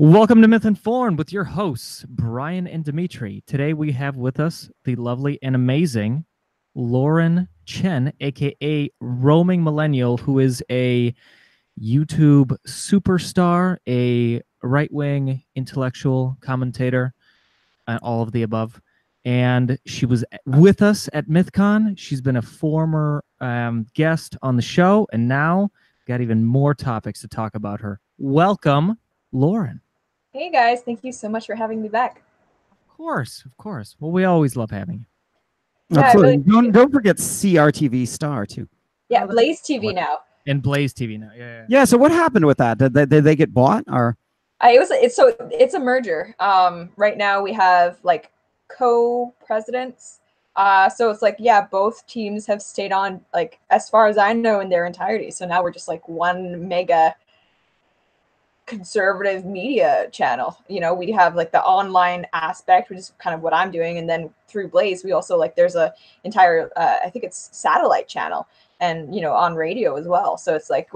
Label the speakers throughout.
Speaker 1: Welcome to Myth Informed with your hosts, Brian and Dimitri. Today we have with us the lovely and amazing Lauren Chen, aka Roaming Millennial, who is a YouTube superstar, a right-wing intellectual commentator, and all of the above. And she was with us at MythCon. She's been a former guest on the show, and now got even more topics to talk about her. Welcome, Lauren.
Speaker 2: Hey guys, thank you so much for having me back.
Speaker 1: Of course. Well, we always love having you.
Speaker 3: Yeah, absolutely. Really don't forget CRTV Star too.
Speaker 2: Yeah, Blaze TV now.
Speaker 1: And Blaze TV now. Yeah.
Speaker 3: Yeah. So what happened with that? Did they get bought or?
Speaker 2: It's a merger. Right now we have like co-presidents. So it's like, yeah, both teams have stayed on, like, as far as I know, in their entirety. So now we're just like one mega conservative media channel. You know, we have like the online aspect, which is kind of what I'm doing, and then through Blaze we also, like, there's a entire I think it's satellite channel, and you know, on radio as well. So it's like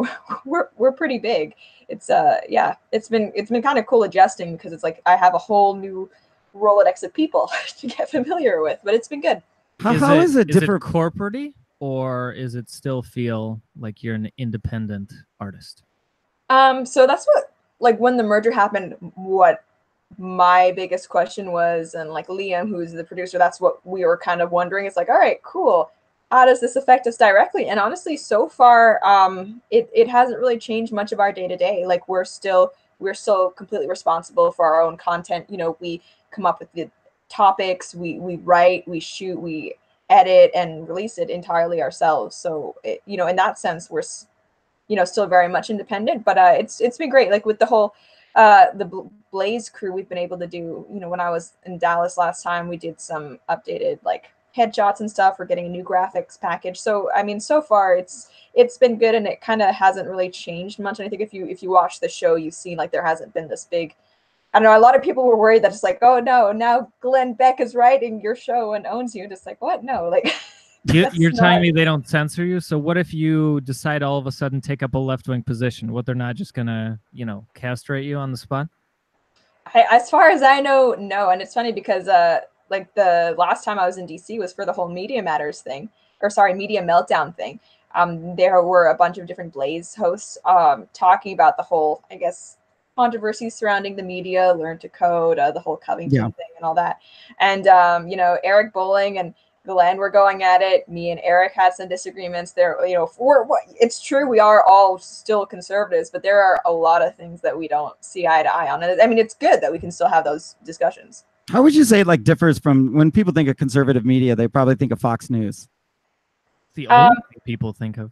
Speaker 2: we're pretty big. It's yeah, it's been kind of cool adjusting, because it's like I have a whole new Rolodex of people to get familiar with, but it's been good.
Speaker 3: How is it different?
Speaker 1: Is it corporate-y, or is it still feel like you're an independent artist?
Speaker 2: So that's what, like, when the merger happened, what my biggest question was, and like Liam, who's the producer, that's what we were kind of wondering. It's like, all right, cool. How does this affect us directly? And honestly, so far, it hasn't really changed much of our day to day. Like, we're still completely responsible for our own content. You know, we come up with the topics, we write, we shoot, we edit and release it entirely ourselves. So you know, in that sense, we're still very much independent, but it's been great. Like, with the whole the Blaze crew, we've been able to do, you know, when I was in Dallas last time, we did some updated like headshots and stuff. We're getting a new graphics package. So I mean, so far it's been good, and it kind of hasn't really changed much. And I think if you watch the show, you've seen, like, there hasn't been this big, I don't know, a lot of people were worried that it's like, oh no, now Glenn Beck is writing your show and owns you. Just like, what? No, like
Speaker 1: You're telling me they don't censor you? So what if you decide all of a sudden take up a left-wing position? What, they're not just gonna, you know, castrate you on the spot?
Speaker 2: As far as I know, no. And it's funny because like, the last time I was in DC was for the whole Media Matters thing, or sorry, Media Meltdown thing. There were a bunch of different Blaze hosts talking about the whole, I guess, controversy surrounding the media, Learn to Code, the whole Covington thing and all that. And you know, Eric Bowling and Glenn were going at it. Me and Eric had some disagreements there. You know, it's true, we are all still conservatives, but there are a lot of things that we don't see eye to eye on. And I mean, it's good that we can still have those discussions.
Speaker 3: How would you say it, like, differs from when people think of conservative media? They probably think of Fox News.
Speaker 1: The only thing people think of.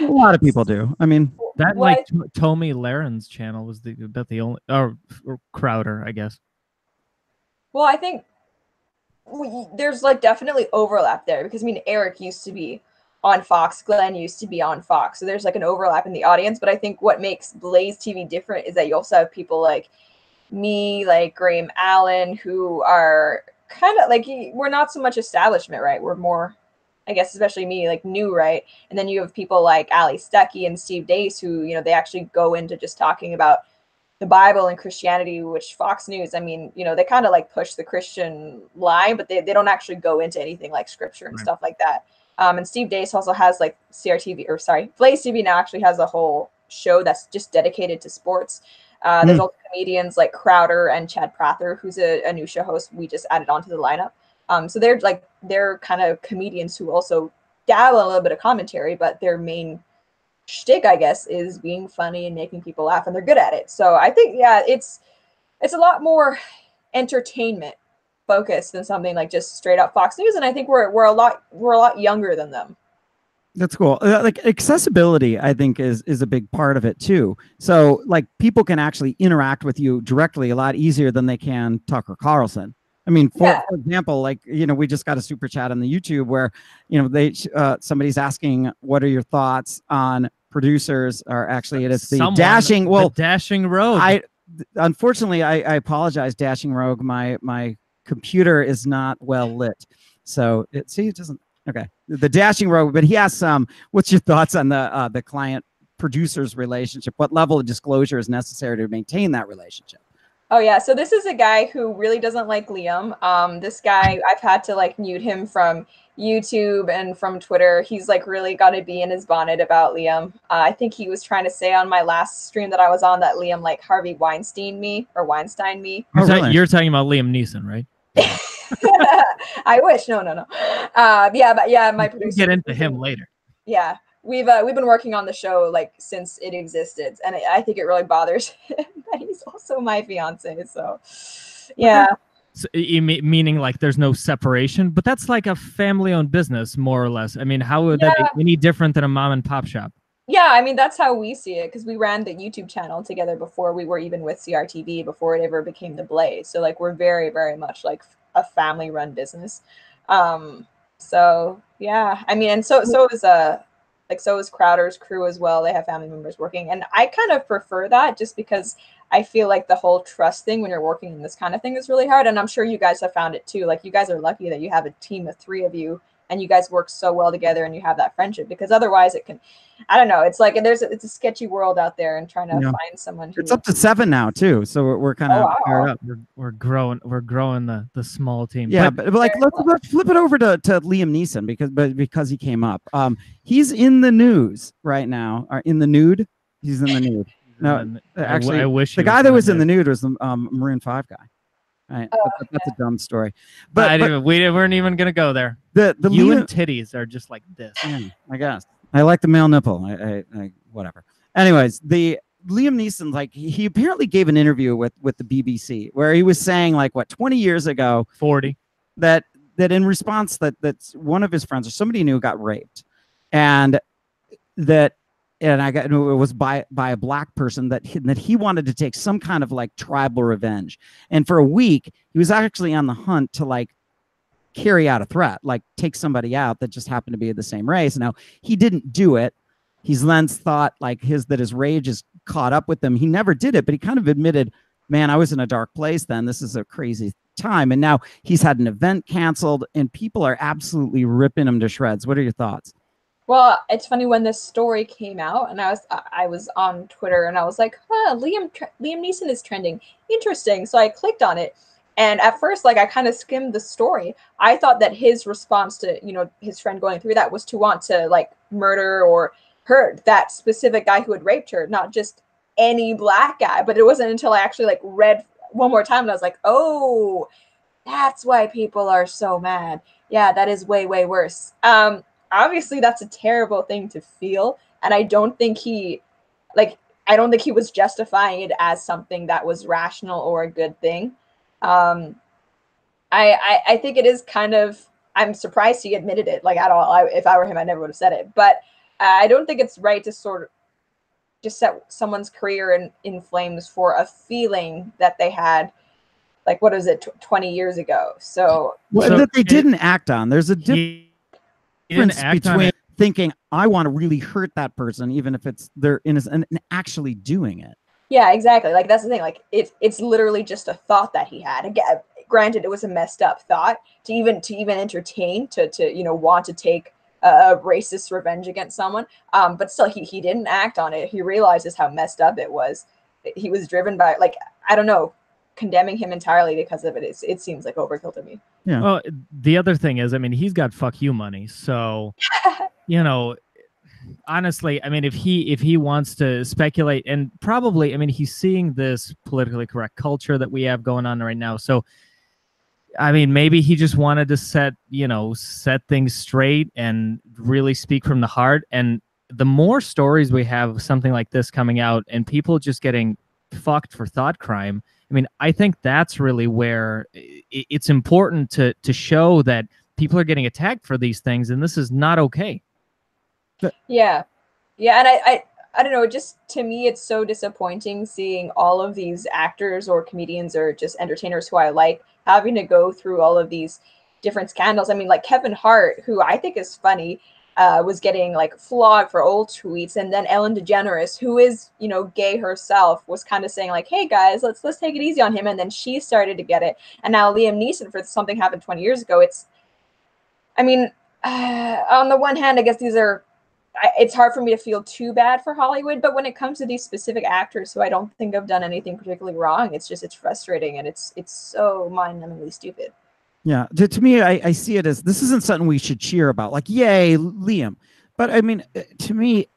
Speaker 3: A lot of people do. I mean,
Speaker 1: that, like, Tommy Laren's about the only, or Crowder, I guess.
Speaker 2: Well, I think there's, like, definitely overlap there, because I mean, Eric used to be on Fox, Glenn used to be on Fox, so there's like an overlap in the audience. But I think what makes Blaze TV different is that you also have people like me, like Graham Allen, who are kind of like, we're not so much establishment, right? We're more, I guess, especially me, like, new, right? And then you have people like Ali Stuckey and Steve Dace, who, you know, they actually go into just talking about the Bible and Christianity, which Fox News, I mean, you know, they kind of like push the Christian line, but they don't actually go into anything like scripture and stuff like that. And Steve Dace also has, like, Blaze TV now actually has a whole show that's just dedicated to sports. There's also comedians like Crowder and Chad Prather, who's a new show host we just added onto the lineup. So they're kind of comedians who also dabble in a little bit of commentary, but their main shtick, I guess, is being funny and making people laugh, and they're good at it. So I think, yeah, it's a lot more entertainment focused than something like just straight up Fox News. And I think we're a lot younger than them.
Speaker 3: That's cool. Like, accessibility, I think, is a big part of it too. So, like, people can actually interact with you directly a lot easier than they can Tucker Carlson. I mean, for example, like, you know, we just got a super chat on the YouTube where, you know, somebody's asking, what are your thoughts on producers, or actually it is the Dashing Rogue. Unfortunately, I apologize, Dashing Rogue. My computer is not well lit, so it doesn't. Okay, the Dashing Rogue, but he asks, what's your thoughts on the client producers relationship? What level of disclosure is necessary to maintain that relationship?
Speaker 2: Oh yeah, so this is a guy who really doesn't like Liam. This guy, I've had to like mute him from YouTube and from Twitter. He's like really got to be in his bonnet about Liam. I think he was trying to say on my last stream that I was on that Liam like Harvey Weinstein me.
Speaker 1: You're talking about Liam Neeson, right?
Speaker 2: I wish. No. Yeah, but yeah, my producer.
Speaker 1: We'll get into him later.
Speaker 2: Yeah. We've been working on the show like since it existed, and I think it really bothers him that he's also my fiance. So, yeah.
Speaker 1: So, meaning like there's no separation, but that's like a family-owned business, more or less. I mean, how would that be any different than a mom and pop shop?
Speaker 2: Yeah, I mean that's how we see it because we ran the YouTube channel together before we were even with CRTV, before it ever became the Blaze. So like we're very, very much like a family-run business. So yeah, I mean, and so is Crowder's crew as well. They have family members working. And I kind of prefer that just because I feel like the whole trust thing when you're working in this kind of thing is really hard. And I'm sure you guys have found it too. Like you guys are lucky that you have a team of 3 of you and you guys work so well together and you have that friendship, because otherwise it can, I don't know. It's like, it's a sketchy world out there and trying to find someone.
Speaker 3: It's up to 7 now too. So we're kind of paired up.
Speaker 1: We're growing the small team.
Speaker 3: Yeah. But like, let's flip it over to Liam Neeson because he came up. He's in the news right now. In the nude. He's in the nude. No, actually,
Speaker 1: I wish
Speaker 3: the guy that was in the nude was the Maroon 5 guy. Right. That's a dumb story. But
Speaker 1: we weren't even gonna go there.
Speaker 3: The
Speaker 1: you and titties are just like this.
Speaker 3: Yeah, I guess. I like the male nipple. I whatever. Anyways, the Liam Neeson, like he apparently gave an interview with the BBC where he was saying like 20 years ago,
Speaker 1: 40,
Speaker 3: that in response that's one of his friends or somebody knew got raped, and it was by a black person that he wanted to take some kind of like tribal revenge. And for a week, he was actually on the hunt to like carry out a threat, like take somebody out that just happened to be of the same race. Now, he didn't do it. He's then thought like his rage is caught up with him. He never did it, but he kind of admitted, man, I was in a dark place then. This is a crazy time. And now he's had an event canceled and people are absolutely ripping him to shreds. What are your thoughts?
Speaker 2: Well, it's funny when this story came out, and I was on Twitter, and I was like, Liam Neeson is trending. Interesting. So I clicked on it, and at first, like I kind of skimmed the story. I thought that his response to his friend going through that was to want to like murder or hurt that specific guy who had raped her, not just any black guy. But it wasn't until I actually like read one more time, and I was like, oh, that's why people are so mad. Yeah, that is way, way worse. Obviously that's a terrible thing to feel, and I don't think he was justifying it as something that was rational or a good thing. I think it is kind of, I'm surprised he admitted it like at all. If I were him, I never would have said it, but I don't think it's right to sort of just set someone's career in flames for a feeling that they had like, what is it, 20 years ago. So
Speaker 3: that they didn't act on. There's a difference between thinking I want to really hurt that person, even if they're innocent, and actually doing it.
Speaker 2: Yeah, exactly. Like that's the thing. Like it's literally just a thought that he had. Again, granted, it was a messed up thought to even entertain, to want to take a racist revenge against someone. But still, he didn't act on it. He realizes how messed up it was. He was driven by, like, I don't know, condemning him entirely because of it. It seems like overkill to me.
Speaker 3: Yeah.
Speaker 1: Well, the other thing is, I mean, he's got fuck you money, so honestly, I mean, if he wants to speculate, and probably, I mean, he's seeing this politically correct culture that we have going on right now. So, I mean, maybe he just wanted to set things straight and really speak from the heart. And the more stories we have, something like this coming out, and people just getting fucked for thought crime, I mean, I think that's really where it's important to show that people are getting attacked for these things, and this is not okay.
Speaker 2: Yeah, and I don't know. Just to me, it's so disappointing seeing all of these actors or comedians or just entertainers who I like having to go through all of these different scandals. I mean, like Kevin Hart, who I think is funny, was getting like flogged for old tweets, and then Ellen DeGeneres, who is gay herself, was kind of saying like, hey guys, let's take it easy on him, and then she started to get it. And now Liam Neeson, for something happened 20 years ago, it's, I mean, on the one hand, I guess these are, it's hard for me to feel too bad for Hollywood. But when it comes to these specific actors who I don't think have done anything particularly wrong, it's frustrating, and it's so mind-numbingly stupid.
Speaker 3: Yeah, to me, I see it as this isn't something we should cheer about. Like, yay, Liam! But I mean, to me,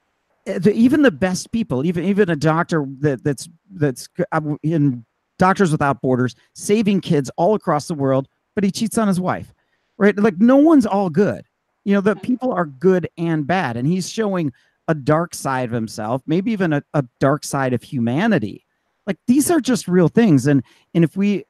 Speaker 3: even the best people, even a doctor that's in Doctors Without Borders, saving kids all across the world, but he cheats on his wife, right? Like, no one's all good. You know, the people are good and bad, and he's showing a dark side of himself, maybe even a dark side of humanity. Like, these are just real things, and if we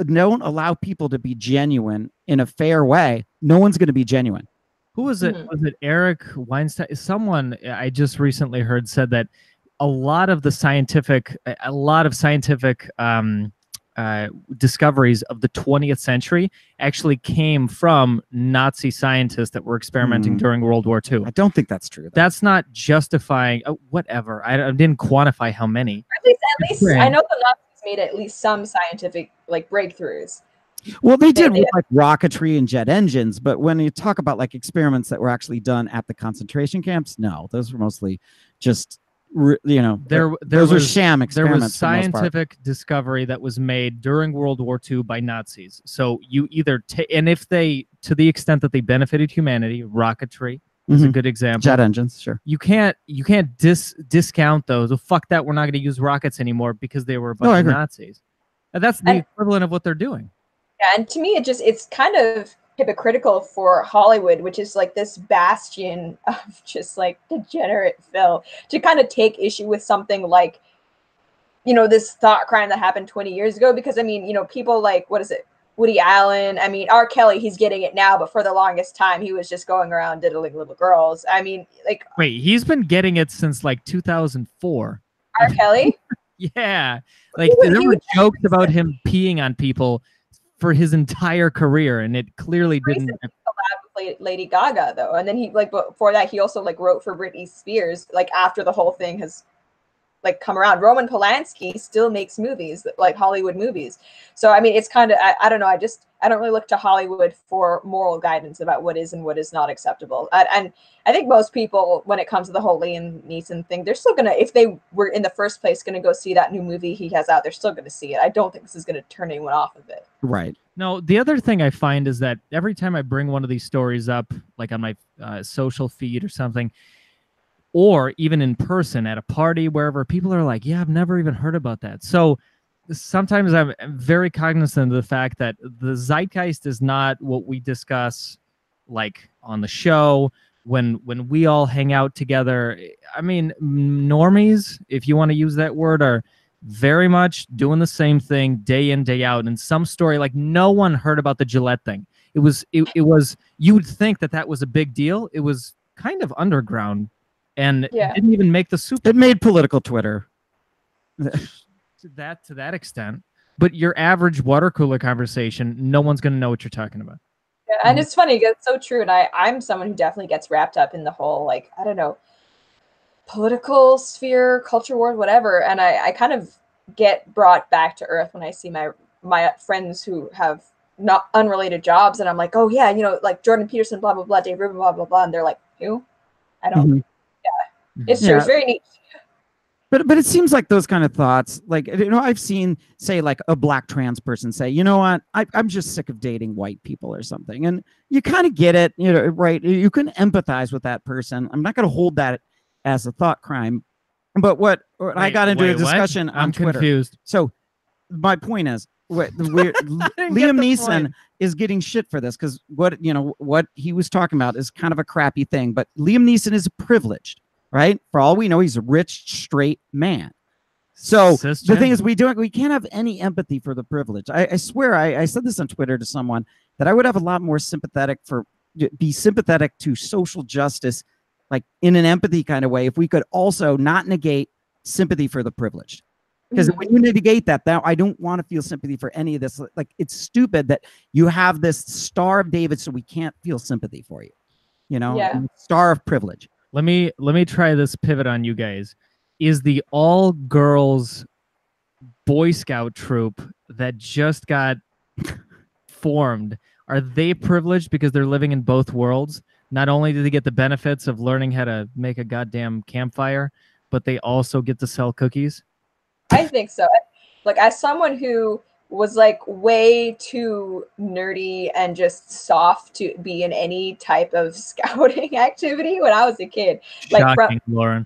Speaker 3: don't allow people to be genuine in a fair way, no one's going to be genuine.
Speaker 1: Who was it? Was it Eric Weinstein? Someone I just recently heard said that a lot of scientific discoveries of the 20th century actually came from Nazi scientists that were experimenting during World War II.
Speaker 3: I don't think that's true, though.
Speaker 1: That's not justifying whatever. I didn't quantify how many.
Speaker 2: At least I know the Nazis made at least some scientific breakthroughs.
Speaker 3: Well, they did with like rocketry and jet engines, but when you talk about like experiments that were actually done at the concentration camps, no, those were mostly just those were sham experiments.
Speaker 1: There was scientific discovery that was made during World War II by Nazis. So you either and if they, to the extent that they benefited humanity, rocketry is a good example.
Speaker 3: Jet engines, sure.
Speaker 1: You can't discount those. Oh, fuck that, we're not going to use rockets anymore because they were a bunch of Nazis. And that's the equivalent of what they're doing.
Speaker 2: Yeah, and to me, it's kind of hypocritical for Hollywood, which is like this bastion of just like degenerate film, to kind of take issue with something like, this thought crime that happened 20 years ago. Because I mean, people like, what is it, Woody Allen? I mean, R. Kelly, he's getting it now, but for the longest time, he was just going around diddling little girls. I mean, like,
Speaker 1: wait, he's been getting it since like 2004.
Speaker 2: R. Kelly?
Speaker 1: Yeah, like there were jokes about him peeing on people for his entire career, and it clearly didn't.
Speaker 2: Collab with Lady Gaga though, and then he before that he also wrote for Britney Spears after the whole thing has come around. Roman Polanski still makes movies, like Hollywood movies. So I mean, it's kind of I don't know. I don't really look to Hollywood for moral guidance about what is and what is not acceptable. And I think most people, when it comes to the whole Liam Neeson thing, they're still gonna, if they were in the first place gonna go see that new movie he has out, they're still gonna see it. I don't think this is gonna turn anyone off of it.
Speaker 3: Right.
Speaker 1: No, the other thing I find is that every time I bring one of these stories up, like on my social feed or something, or even in person at a party, wherever, people are like, yeah, I've never even heard about that. So sometimes I'm very cognizant of the fact that the zeitgeist is not what we discuss like on the show when we all hang out together. I mean, normies, if you want to use that word, are very much doing the same thing day in, day out. And some story, like no one heard about the Gillette thing. It was you would think that was a big deal. It was kind of underground. And didn't even make the Super Bowl.
Speaker 3: It made political Twitter.
Speaker 1: to that extent. But your average water cooler conversation, no one's going to know what you're talking about.
Speaker 2: Yeah, and it's funny, it's so true. And I'm someone who definitely gets wrapped up in the whole, I don't know, political sphere, culture war, whatever. And I kind of get brought back to earth when I see my friends who have not unrelated jobs. And I'm like, oh, yeah, like Jordan Peterson, blah, blah, blah, Dave Rubin, blah, blah, blah. And they're like, who? I don't. It's true. It's very neat.
Speaker 3: But it seems like those kind of thoughts, I've seen, say, like a black trans person say, you know what, I'm just sick of dating white people or something. And you kind of get it, right? You can empathize with that person. I'm not going to hold that as a thought crime. But what I got into a discussion on Twitter.
Speaker 1: Confused.
Speaker 3: So my point is, Liam Neeson is getting shit for this because what he was talking about is kind of a crappy thing. But Liam Neeson is privileged. Right? For all we know, he's a rich, straight man. So the thing is, we can't have any empathy for the privilege. I swear, I said this on Twitter to someone that I would have a lot more be sympathetic to social justice, like in an empathy kind of way, if we could also not negate sympathy for the privileged. Because when you negate that, now I don't want to feel sympathy for any of this. Like, it's stupid that you have this Star of David, so we can't feel sympathy for you. Star of privilege.
Speaker 1: Let me try this pivot on you guys. Is the all-girls Boy Scout troop that just got formed, are they privileged because they're living in both worlds? Not only do they get the benefits of learning how to make a goddamn campfire, but they also get to sell cookies.
Speaker 2: I think so. Like, as someone who was like way too nerdy and just soft to be in any type of scouting activity when I was a kid, like
Speaker 1: Shocking, Lauren.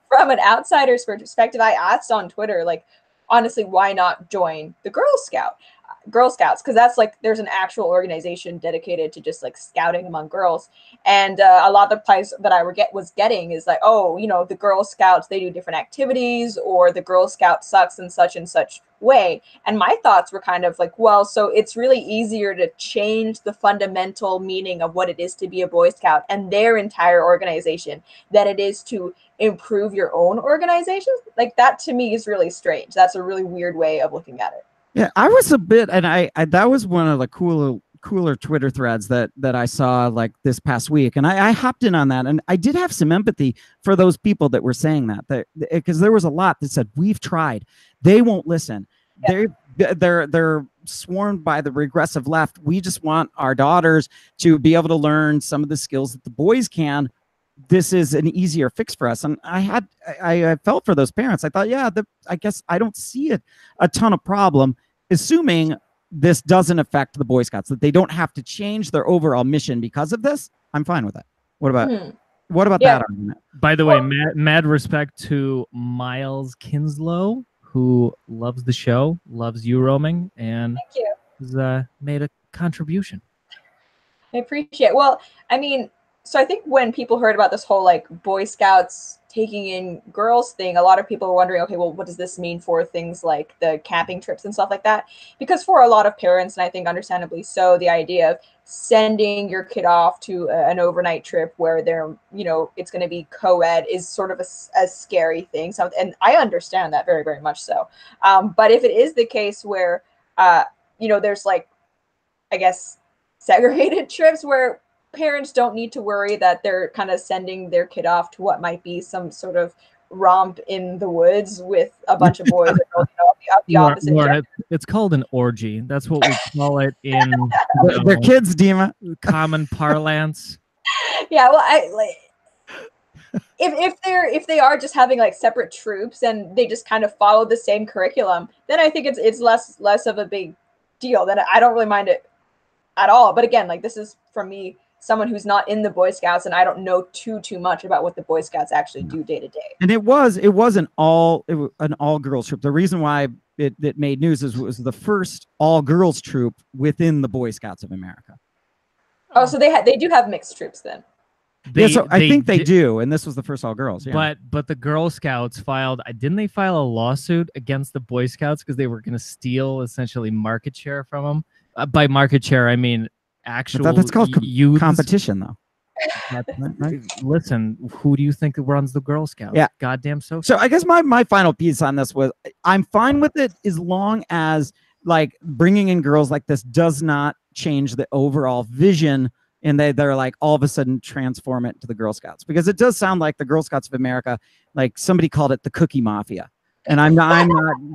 Speaker 2: From an outsider's perspective, I asked on Twitter, like, honestly, why not join the Girl Scouts? Because that's like, there's an actual organization dedicated to just like scouting among girls. And a lot of the price that I was getting is like, oh, you know, the Girl Scouts, they do different activities, or the Girl Scout sucks in such and such way. And my thoughts were kind of like, well, so it's really easier to change the fundamental meaning of what it is to be a Boy Scout and their entire organization than it is to improve your own organization. Like, that to me is really strange. That's a really weird way of looking at it.
Speaker 3: Yeah, I was a bit, and I that was one of the cooler Twitter threads that I saw like this past week, and I hopped in on that, and I did have some empathy for those people that were saying that because there was a lot that said, we've tried, they won't listen. Yeah. They're swarmed by the regressive left. We just want our daughters to be able to learn some of the skills that the boys can. This is an easier fix for us. And I felt for those parents. I thought, yeah, I guess I don't see a ton of problem, assuming this doesn't affect the Boy Scouts, that they don't have to change their overall mission because of this. I'm fine with that. What about that argument?
Speaker 1: By the way, mad respect to Miles Kinslow, who loves the show, loves you roaming, and has made a contribution.
Speaker 2: I appreciate it. Well, I mean, so I think when people heard about this whole like Boy Scouts taking in girls thing, a lot of people were wondering, okay, well, what does this mean for things like the camping trips and stuff like that? Because for a lot of parents, and I think understandably so, the idea of sending your kid off to an overnight trip where they're, you know, it's going to be co-ed is sort of a scary thing. So, and I understand that very, very much so. But if it is the case where, you know, there's like, I guess, segregated trips where parents don't need to worry that they're kind of sending their kid off to what might be some sort of romp in the woods with a bunch of boys that go, you know, the opposite gender.
Speaker 1: It's called an orgy. That's what we call it in
Speaker 3: their kids, Dima.
Speaker 1: Common parlance.
Speaker 2: Yeah, well, I like if they are just having like separate troops and they just kind of follow the same curriculum, then I think it's less of a big deal. Then I don't really mind it at all. But again, like, this is from me, someone who's not in the Boy Scouts, and I don't know too much about what the Boy Scouts actually do day to day.
Speaker 3: And it was an all girls troop. The reason why it made news is it was the first all girls troop within the Boy Scouts of America.
Speaker 2: Oh, so they do have mixed troops then.
Speaker 3: I think they do, and this was the first all girls. Yeah.
Speaker 1: But the Girl Scouts didn't they file a lawsuit against the Boy Scouts because they were going to steal essentially market share from them? By market share, I mean actual.
Speaker 3: That's called competition, though.
Speaker 1: Right? Listen, who do you think runs the Girl Scouts?
Speaker 3: Yeah,
Speaker 1: goddamn so.
Speaker 3: So I guess my final piece on this was I'm fine with it as long as like bringing in girls like this does not change the overall vision, and they're like all of a sudden transform it to the Girl Scouts, because it does sound like the Girl Scouts of America, like somebody called it the cookie mafia, and I'm not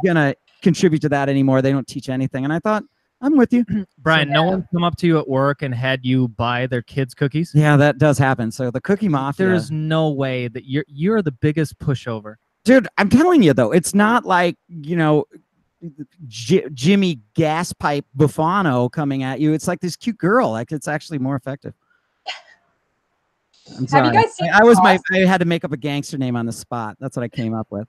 Speaker 3: gonna contribute to that anymore. They don't teach anything, and I thought, I'm with you.
Speaker 1: Brian, no one come up to you at work and had you buy their kids cookies?
Speaker 3: Yeah, that does happen. So the cookie mafia.
Speaker 1: There's no way that you're the biggest pushover.
Speaker 3: Dude, I'm telling you, though, it's not like, you know, Jimmy Gaspipe Buffano coming at you. It's like this cute girl. Like, it's actually more effective. I'm sorry.
Speaker 2: Have you guys seen
Speaker 3: I had to make up a gangster name on the spot. That's what I came up with.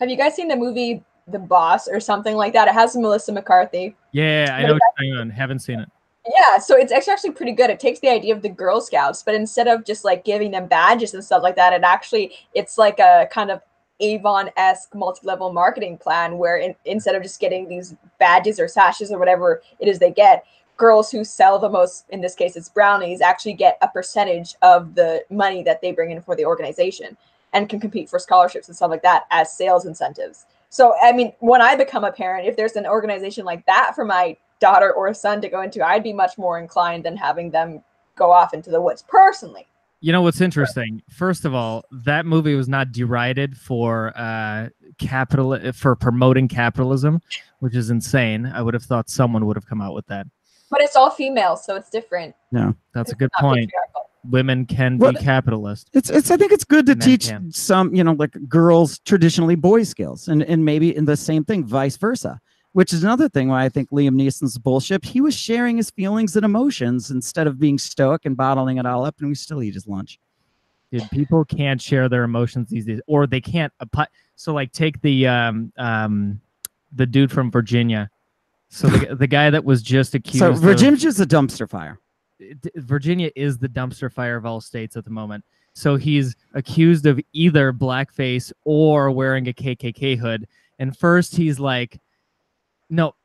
Speaker 2: Have you guys seen the movie The Boss or something like that? It has Melissa McCarthy.
Speaker 1: Yeah, I know what you're saying. Haven't seen it.
Speaker 2: Yeah, so it's actually pretty good. It takes the idea of the Girl Scouts, but instead of just like giving them badges and stuff like that, it's like a kind of Avon-esque multi-level marketing plan where instead of just getting these badges or sashes or whatever it is they get, girls who sell the most, in this case it's brownies, actually get a percentage of the money that they bring in for the organization and can compete for scholarships and stuff like that as sales incentives. So, I mean, when I become a parent, if there's an organization like that for my daughter or son to go into, I'd be much more inclined than having them go off into the woods personally.
Speaker 1: You know what's interesting? First of all, that movie was not derided for promoting capitalism, which is insane. I would have thought someone would have come out with that.
Speaker 2: But it's all females, so it's different.
Speaker 3: No,
Speaker 1: that's a good point. women can be capitalist.
Speaker 3: It's I think it's good to teach
Speaker 1: can.
Speaker 3: some, like girls traditionally boy skills, and maybe in the same thing, vice versa. Which is another thing why I think Liam Neeson's bullshit. He was sharing his feelings and emotions instead of being stoic and bottling it all up, and we still eat his lunch.
Speaker 1: Dude, people can't share their emotions these days, or they can't. So, like, take the dude from Virginia. So the guy that was just accused.
Speaker 3: So Virginia's a dumpster fire.
Speaker 1: Virginia is the dumpster fire of all states at the moment. So he's accused of either blackface or wearing a KKK hood. And first he's like, no.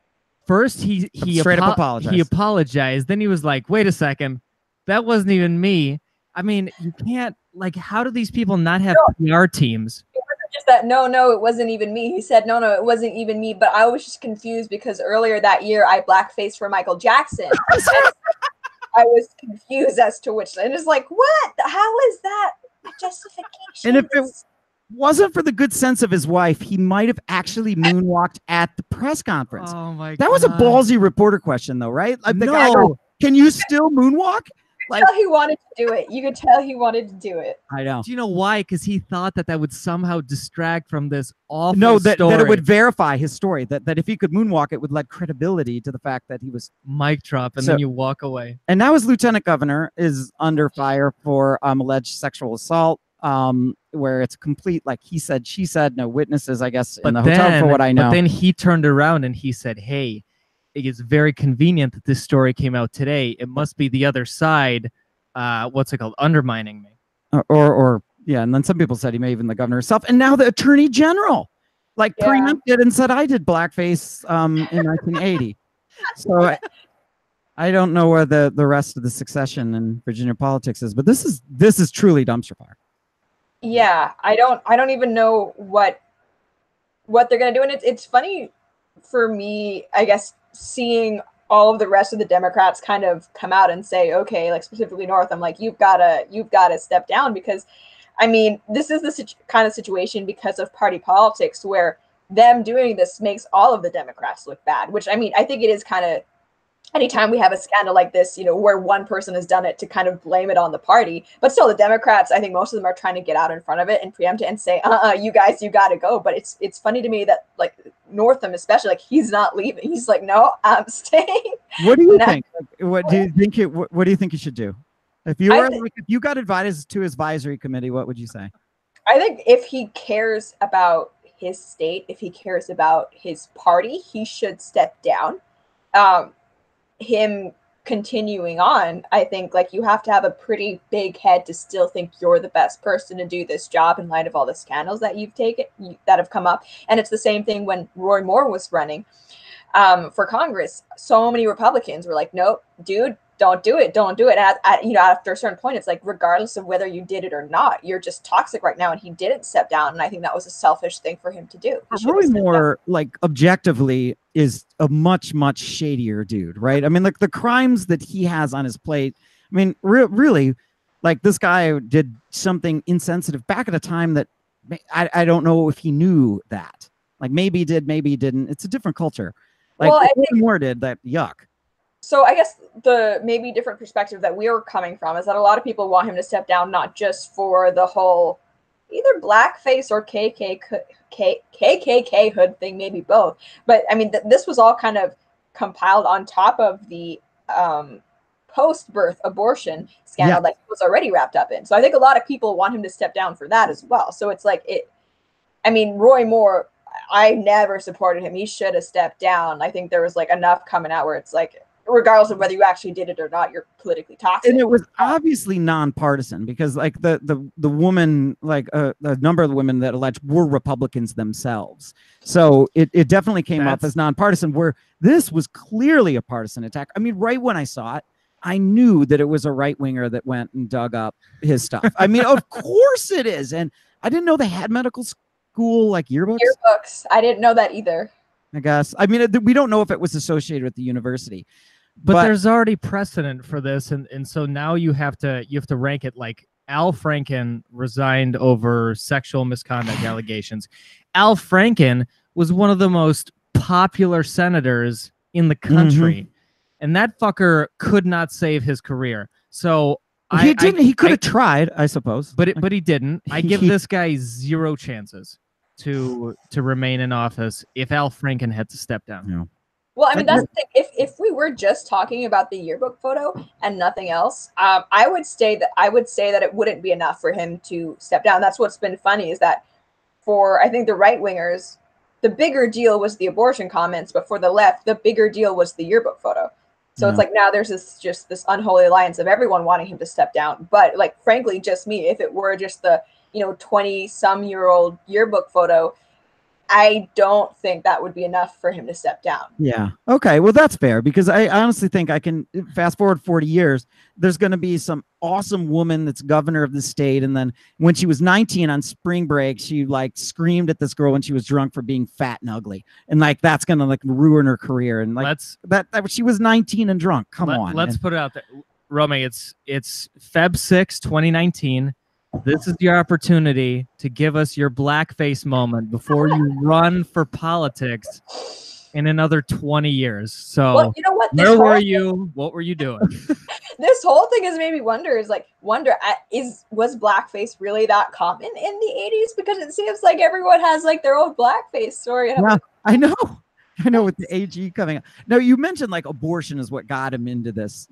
Speaker 1: First he
Speaker 3: straight up apologized.
Speaker 1: He apologized. Then he was like, wait a second, that wasn't even me. I mean, you can't, like, how do these people not have PR teams?
Speaker 2: It wasn't just that, no, it wasn't even me. He said, no, it wasn't even me. But I was just confused because earlier that year I blackfaced for Michael Jackson. I was confused as to which. And it's like, what? How is that a justification?
Speaker 3: And if it wasn't for the good sense of his wife, he might have actually moonwalked at the press conference.
Speaker 1: Oh my God.
Speaker 3: That was a ballsy reporter question, though, right? Like the guy goes, can you still moonwalk?
Speaker 2: Like, he wanted to do it. You could tell he wanted to do it.
Speaker 3: I know.
Speaker 1: Do you know why? Because he thought that would somehow distract from this awful
Speaker 3: that
Speaker 1: story.
Speaker 3: it would verify his story. That if he could moonwalk, it would lend credibility to the fact that he was
Speaker 1: mic drop, and then you walk away.
Speaker 3: And now his lieutenant governor is under fire for alleged sexual assault. Where it's complete, like he said, she said, no witnesses, I guess, in the hotel, for what I know.
Speaker 1: But then he turned around and he said, hey, it is very convenient that this story came out today. It must be the other side, what's it called, undermining me.
Speaker 3: Or yeah, and then some people said he may even the governor himself. And now the attorney general, like, preempted and said, I did blackface in 1980. So I don't know where the rest of the succession in Virginia politics is, but this is truly dumpster fire.
Speaker 2: Yeah, I don't even know what they're gonna do, and it's funny for me, I guess, seeing all of the rest of the Democrats kind of come out and say, okay, like specifically North, I'm like, you've gotta step down, because I mean, this is the kind of situation because of party politics where them doing this makes all of the Democrats look bad, which I mean, I think it is kind of, anytime we have a scandal like this, where one person has done it, to kind of blame it on the party. But still, the Democrats, I think most of them are trying to get out in front of it and preempt it and say, you guys, you got to go. But it's funny to me that, like, Northam especially, like, he's not leaving. He's like, no, I'm staying.
Speaker 3: What do you think? What do you think? What do you think he should do? If you were, if you got advised to his advisory committee, what would you say?
Speaker 2: I think if he cares about his state, if he cares about his party, he should step down. Him continuing on, I think, like, you have to have a pretty big head to still think you're the best person to do this job in light of all the scandals that that have come up. And it's the same thing when Roy Moore was running for Congress. So many Republicans were like, nope, dude, don't do it. And after a certain point, it's like, regardless of whether you did it or not, you're just toxic right now. And he didn't step down. And I think that was a selfish thing for him to do.
Speaker 3: Roy Moore, like, objectively is a much, much shadier dude, right? I mean, like, the crimes that he has on his plate, I mean, really, like, this guy did something insensitive back at a time that I don't know if he knew that. Like, maybe he did, maybe he didn't. It's a different culture. Like, Roy Moore did that. Yuck.
Speaker 2: So I guess the maybe different perspective that we're coming from is that a lot of people want him to step down, not just for the whole either blackface or KKK hood thing, maybe both. But I mean, this was all kind of compiled on top of the post-birth abortion scandal that he was already wrapped up in. So I think a lot of people want him to step down for that as well. So it's like, I mean, Roy Moore, I never supported him. He should have stepped down. I think there was, like, enough coming out where it's like, regardless of whether you actually did it or not, you're politically toxic.
Speaker 3: And it was obviously nonpartisan because, like, the woman, like, a number of the women that alleged were Republicans themselves. So it definitely came up as nonpartisan, where this was clearly a partisan attack. I mean, right when I saw it, I knew that it was a right winger that went and dug up his stuff. I mean, of course it is. And I didn't know they had medical school, like, yearbooks.
Speaker 2: I didn't know that either,
Speaker 3: I guess. I mean, we don't know if it was associated with the university.
Speaker 1: But there's already precedent for this, and so now you have to rank it. Like, Al Franken resigned over sexual misconduct allegations. Al Franken was one of the most popular senators in the country, and that fucker could not save his career. So
Speaker 3: He didn't. He could have tried, I suppose,
Speaker 1: but he didn't. I give this guy 0 chances to remain in office if Al Franken had to step down.
Speaker 3: Yeah.
Speaker 2: Well, I mean, that's the thing. If we were just talking about the yearbook photo and nothing else, I would say that it wouldn't be enough for him to step down. That's what's been funny is that for I think the right wingers, the bigger deal was the abortion comments, but for the left, the bigger deal was the yearbook photo. So it's like now there's this unholy alliance of everyone wanting him to step down. But like, frankly, just me, if it were just the 20-some-year-old yearbook photo, I don't think that would be enough for him to step down.
Speaker 3: Yeah. Okay. Well, that's fair because I honestly think I can fast forward 40 years. There's going to be some awesome woman that's governor of the state. And then when she was 19 on spring break, she like screamed at this girl when she was drunk for being fat and ugly. And like, that's going to like ruin her career. And like that she was 19 and drunk. Come on.
Speaker 1: Let's put it out there. Romy, it's Feb 6, 2019. This is your opportunity to give us your blackface moment before you run for politics in another 20 years. So,
Speaker 2: well, you know what?
Speaker 1: Where were you? What were you doing?
Speaker 2: This whole thing has made me wonder. Was blackface really that common in the 80s? Because it seems like everyone has like their own blackface story.
Speaker 3: Yeah, I know. With the AG coming up. Now, you mentioned like abortion is what got him into this.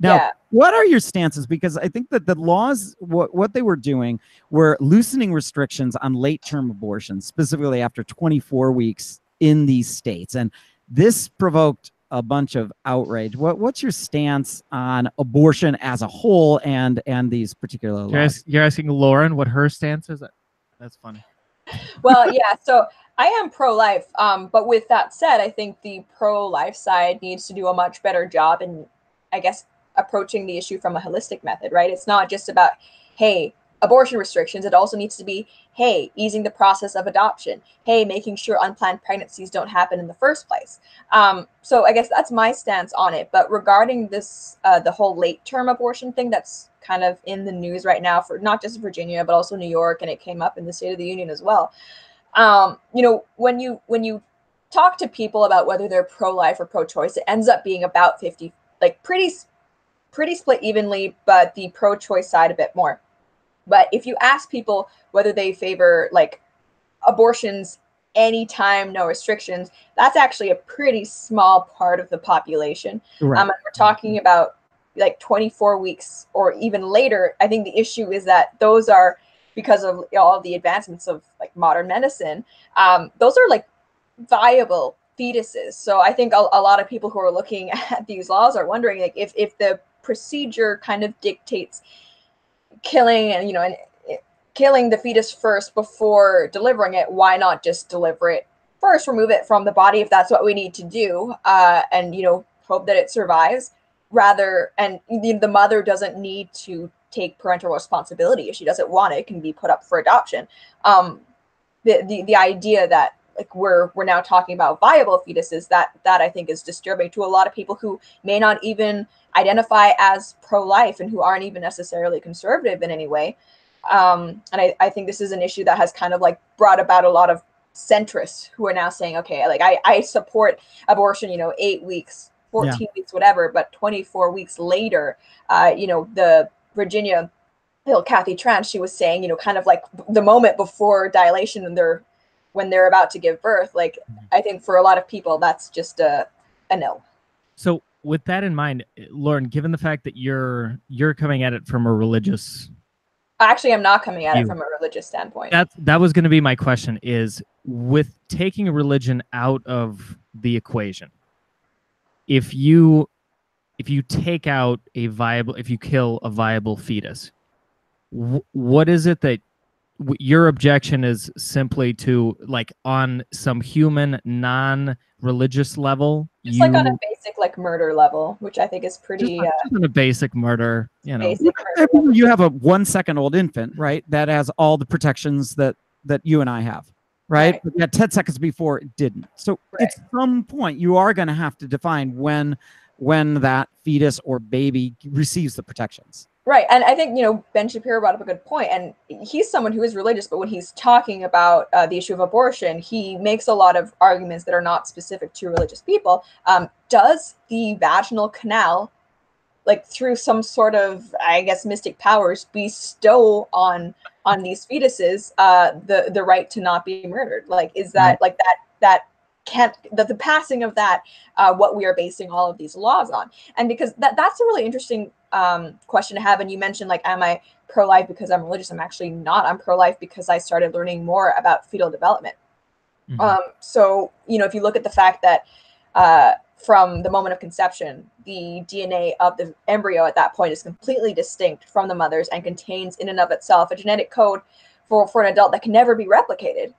Speaker 3: Now, what are your stances? Because I think that the laws, what they were doing were loosening restrictions on late-term abortions, specifically after 24 weeks in these states. And this provoked a bunch of outrage. What's your stance on abortion as a whole and these particular laws?
Speaker 1: You're asking Lauren what her stance is? That's funny.
Speaker 2: Well, yeah, so I am pro-life. But with that said, I think the pro-life side needs to do a much better job in, I guess, approaching the issue from a holistic method, right? It's not just about, hey, abortion restrictions. It also needs to be, hey, easing the process of adoption. Hey, making sure unplanned pregnancies don't happen in the first place. So I guess that's my stance on it. But regarding this, the whole late-term abortion thing that's kind of in the news right now for not just Virginia, but also New York, and it came up in the State of the Union as well. When you talk to people about whether they're pro-life or pro-choice, it ends up being about 50, like pretty split evenly, but the pro-choice side a bit more. But if you ask people whether they favor like abortions anytime, no restrictions, that's actually a pretty small part of the population.
Speaker 3: Right.
Speaker 2: We're talking about like 24 weeks or even later. I think the issue is that those are, because of all the advancements of like modern medicine, those are like viable fetuses. So I think a lot of people who are looking at these laws are wondering like if the procedure kind of dictates killing and killing the fetus first before delivering it, why not just deliver it first, remove it from the body if that's what we need to do, and hope that it survives, and the mother doesn't need to take parental responsibility. If she doesn't want it, it can be put up for adoption. The idea that like we're now talking about viable fetuses, that I think is disturbing to a lot of people who may not even identify as pro-life and who aren't even necessarily conservative in any way. And I think this is an issue that has kind of like brought about a lot of centrists who are now saying, okay, like I support abortion, 8 weeks, 14 weeks, whatever, but 24 weeks later, the Virginia Kathy Trance, she was saying, kind of like the moment before dilation and when they're about to give birth, like I think for a lot of people that's just a no. So
Speaker 1: with that in mind, Lauren, given the fact that you're coming at it from a religious,
Speaker 2: actually I'm not coming at it from a religious standpoint.
Speaker 1: That was going to be my question, is with taking religion out of the equation, if you take out if you kill a viable fetus, what is it that your objection is? Simply to like on some human non-religious level,
Speaker 2: just like on a basic like murder level, which I think is pretty
Speaker 1: just on a basic murder,
Speaker 2: basic murder.
Speaker 3: You have a 1-second-old infant, right, that has all the protections that you and I have, right? But yeah, 10 seconds before it didn't. So at some point you are going to have to define when that fetus or baby receives the protections.
Speaker 2: Right. And I think, Ben Shapiro brought up a good point, and he's someone who is religious, but when he's talking about the issue of abortion, he makes a lot of arguments that are not specific to religious people. Does the vaginal canal like through some sort of, I guess, mystic powers, bestow on these fetuses the right to not be murdered? Like, is that like that can't the passing of that what we are basing all of these laws on? And because that's a really interesting question to have. And you mentioned, like, am I pro-life because I'm religious? I'm actually not. I'm pro-life because I started learning more about fetal development. So, you know, if you look at the fact that from the moment of conception, the DNA of the embryo at that point is completely distinct from the mother's and contains in and of itself a genetic code for an adult that can never be replicated.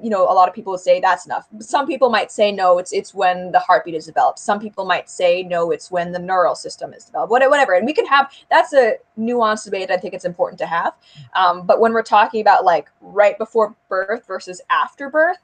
Speaker 2: You know, a lot of people will say that's enough. Some people might say, no, it's when the heartbeat is developed. Some people might say, no, it's when the neural system is developed, whatever. And we can have, that's a nuanced debate. I think it's important to have. But when we're talking about like right before birth versus after birth,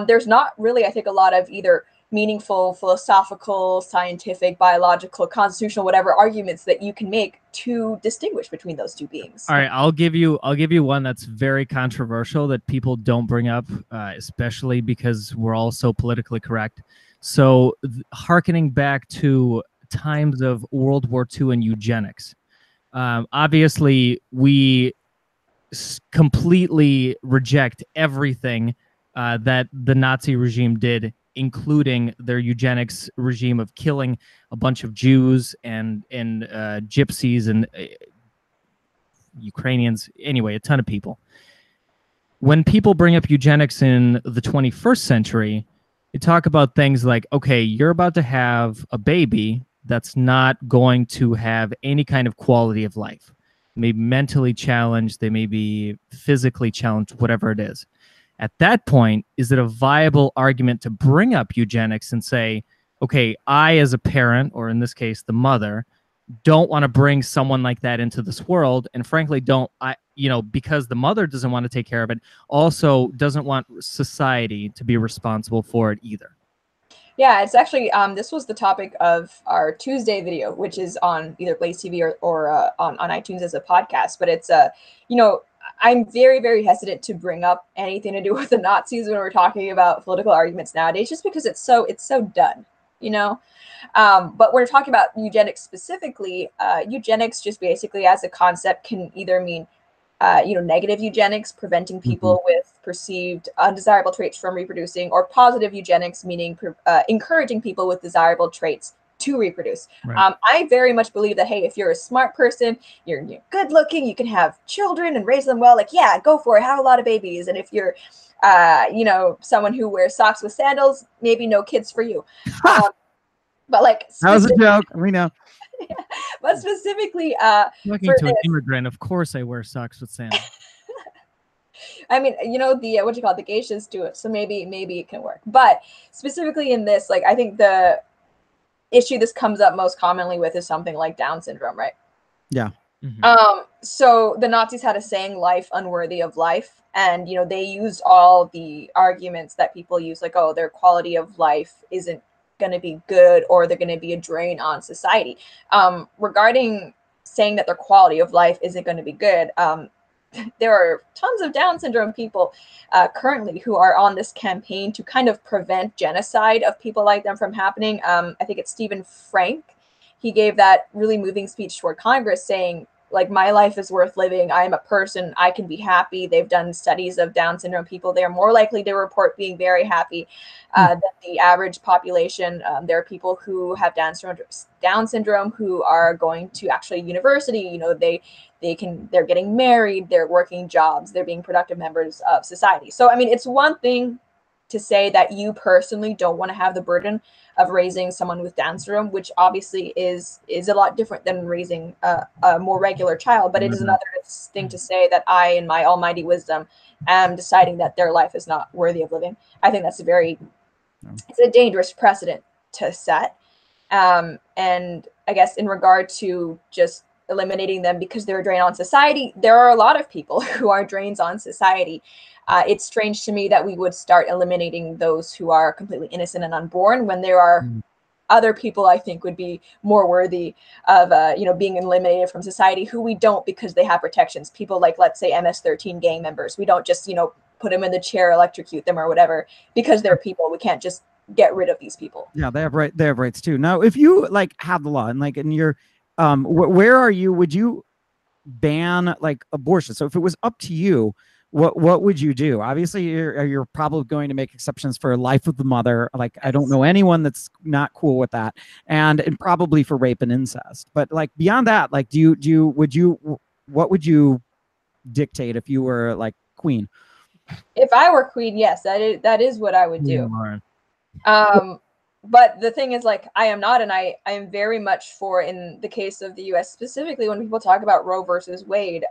Speaker 2: there's not really, I think, a lot of either meaningful, philosophical, scientific, biological, constitutional, whatever arguments that you can make to distinguish between those two beings.
Speaker 1: All right, I'll give you one that's very controversial that people don't bring up, especially because we're all so politically correct. So, hearkening back to times of World War II and eugenics, obviously we completely reject everything that the Nazi regime did, including their eugenics regime of killing a bunch of Jews and gypsies and Ukrainians, anyway, a ton of people. When people bring up eugenics in the 21st century, they talk about things like, okay, you're about to have a baby that's not going to have any kind of quality of life. They may be mentally challenged, they may be physically challenged, whatever it is. At that point, is it a viable argument to bring up eugenics and say, okay, I as a parent, or in this case, the mother, don't want to bring someone like that into this world, and frankly because the mother doesn't want to take care of it, also doesn't want society to be responsible for it either?
Speaker 2: Yeah, it's actually this was the topic of our Tuesday video, which is on either Blaze TV or on iTunes as a podcast. But it's I'm very, very hesitant to bring up anything to do with the Nazis when we're talking about political arguments nowadays, just because it's so done, you know. But when we're talking about eugenics specifically, eugenics just basically as a concept can either mean negative eugenics, preventing people with perceived undesirable traits from reproducing, or positive eugenics, meaning encouraging people with desirable traits to reproduce.
Speaker 1: Right.
Speaker 2: I very much believe that, hey, if you're a smart person, you're good looking, you can have children and raise them well, like, yeah, go for it, have a lot of babies. And if you're, someone who wears socks with sandals, maybe no kids for you. But like,
Speaker 3: that was a joke. We know.
Speaker 2: But specifically,
Speaker 1: talking to an immigrant, of course I wear socks with sandals.
Speaker 2: I mean, the geishas do it, so maybe it can work. But specifically in this, like, I think the issue this comes up most commonly with is something like Down syndrome, right?
Speaker 3: Yeah.
Speaker 2: So the Nazis had a saying, life unworthy of life. And, they used all the arguments that people use, like, oh, their quality of life isn't going to be good, or they're going to be a drain on society. Regarding saying that their quality of life isn't going to be good, there are tons of Down syndrome people currently who are on this campaign to kind of prevent genocide of people like them from happening. I think it's Stephen Frank. He gave that really moving speech toward Congress saying, like, my life is worth living. I am a person. I can be happy. They've done studies of Down syndrome people. They are more likely to report being very happy than the average population. There are people who have Down syndrome who are going to actually university. They're getting married. They're working jobs. They're being productive members of society. So, I mean, it's one thing to say that you personally don't want to have the burden of raising someone with Down syndrome, which obviously is a lot different than raising a more regular child. But it is another thing to say that I, in my almighty wisdom, am deciding that their life is not worthy of living. I think that's it's a dangerous precedent to set. And I guess in regard to just eliminating them because they're a drain on society, there are a lot of people who are drains on society. It's strange to me that we would start eliminating those who are completely innocent and unborn when there are other people I think would be more worthy of being eliminated from society, who we don't because they have protections. People like, let's say, MS-13 gang members. We don't just put them in the chair, electrocute them or whatever because they're people. We can't just get rid of these people.
Speaker 3: Yeah, they have rights too. Now, if you like have the law and you're where are you? Would you ban like abortion? So if it was up to you, what would you do? Obviously, you're probably going to make exceptions for life of the mother. Like, I don't know anyone that's not cool with that, and probably for rape and incest. But like beyond that, like, what would you dictate if you were like queen?
Speaker 2: If I were queen, yes, that is what I would do. But the thing is, like, I am not, and I am very much for, in the case of the U.S. specifically, when people talk about Roe versus Wade,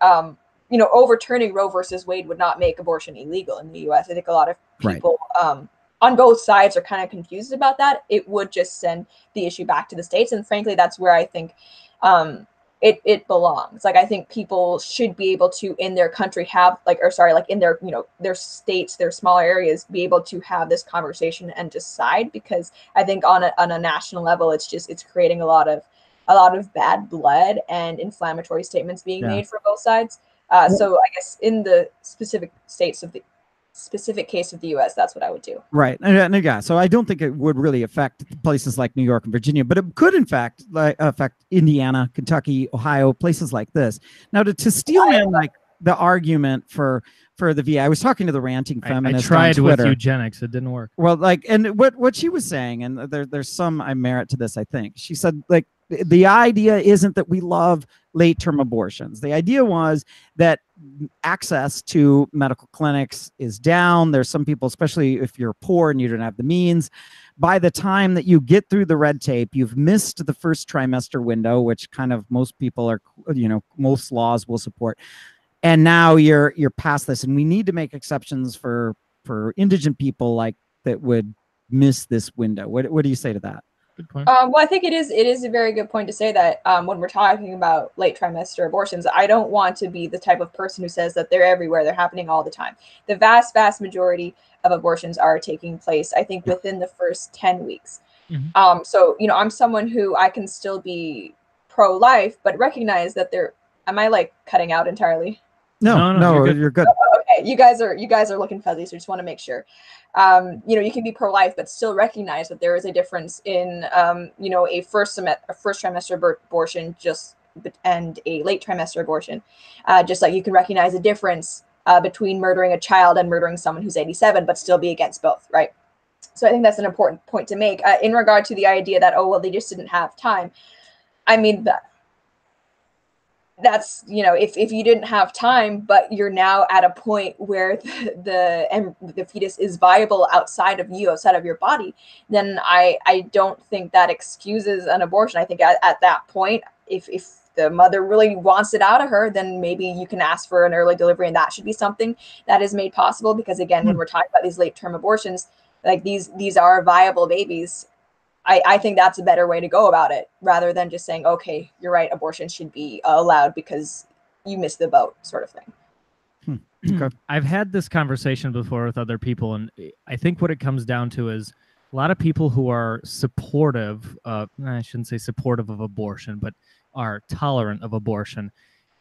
Speaker 2: you know, overturning Roe versus Wade would not make abortion illegal in the U.S. I think a lot of people on both sides are kind of confused about that. It would just send the issue back to the states, and frankly, that's where I think it belongs. Like, I think people should be able to, in their country, have like in their, you know, their states, their smaller areas, be able to have this conversation and decide, because I think on a national level, it's creating a lot of bad blood and inflammatory statements being made from both sides. So I guess in the specific case of the U.S., that's what I would do.
Speaker 3: Right. And yeah, so I don't think it would really affect places like New York and Virginia, but it could in fact affect Indiana, Kentucky, Ohio, places like this. Now, to steel man like the argument for the VA, I was talking to the ranting feminist.
Speaker 1: I tried with eugenics, it didn't work.
Speaker 3: Well, like, and what she was saying, and there's some merit to this, I think. She said, like, the idea isn't that we love late-term abortions. The idea was that access to medical clinics is down. There's some people, especially if you're poor and you don't have the means, by the time that you get through the red tape, you've missed the first trimester window, which kind of most people are, you know, most laws will support. And now you're past this, and we need to make exceptions for indigent people like that would miss this window. What do you say to that?
Speaker 2: Good point. Well, I think it is a very good point to say that when we're talking about late trimester abortions, I don't want to be the type of person who says that they're everywhere, they're happening all the time. The vast majority of abortions are taking place, I think, within the first 10 weeks. Mm-hmm. So, you know, I'm someone who I can still be pro-life, but recognize that am I like cutting out entirely?
Speaker 3: No, you're good.
Speaker 2: Okay, you guys are looking fuzzy, so just want to make sure. You know, you can be pro-life, but still recognize that there is a difference in, you know, a first trimester abortion and a late trimester abortion. Just like you can recognize a difference between murdering a child and murdering someone who's 87, but still be against both, right? So I think that's an important point to make. In regard to the idea that, oh, well, they just didn't have time. I mean, that's, you know, if you didn't have time, but you're now at a point where the fetus is viable outside of you, outside of your body, then I don't think that excuses an abortion. I think at that point, if the mother really wants it out of her, then maybe you can ask for an early delivery, and that should be something that is made possible. Because again, when we're talking about these late term abortions, like these are viable babies. I think that's a better way to go about it, rather than just saying, okay, you're right, abortion should be allowed because you missed the boat, sort of thing.
Speaker 1: Okay. I've had this conversation before with other people, and I think what it comes down to is a lot of people who are supportive of, I shouldn't say supportive of abortion, but are tolerant of abortion.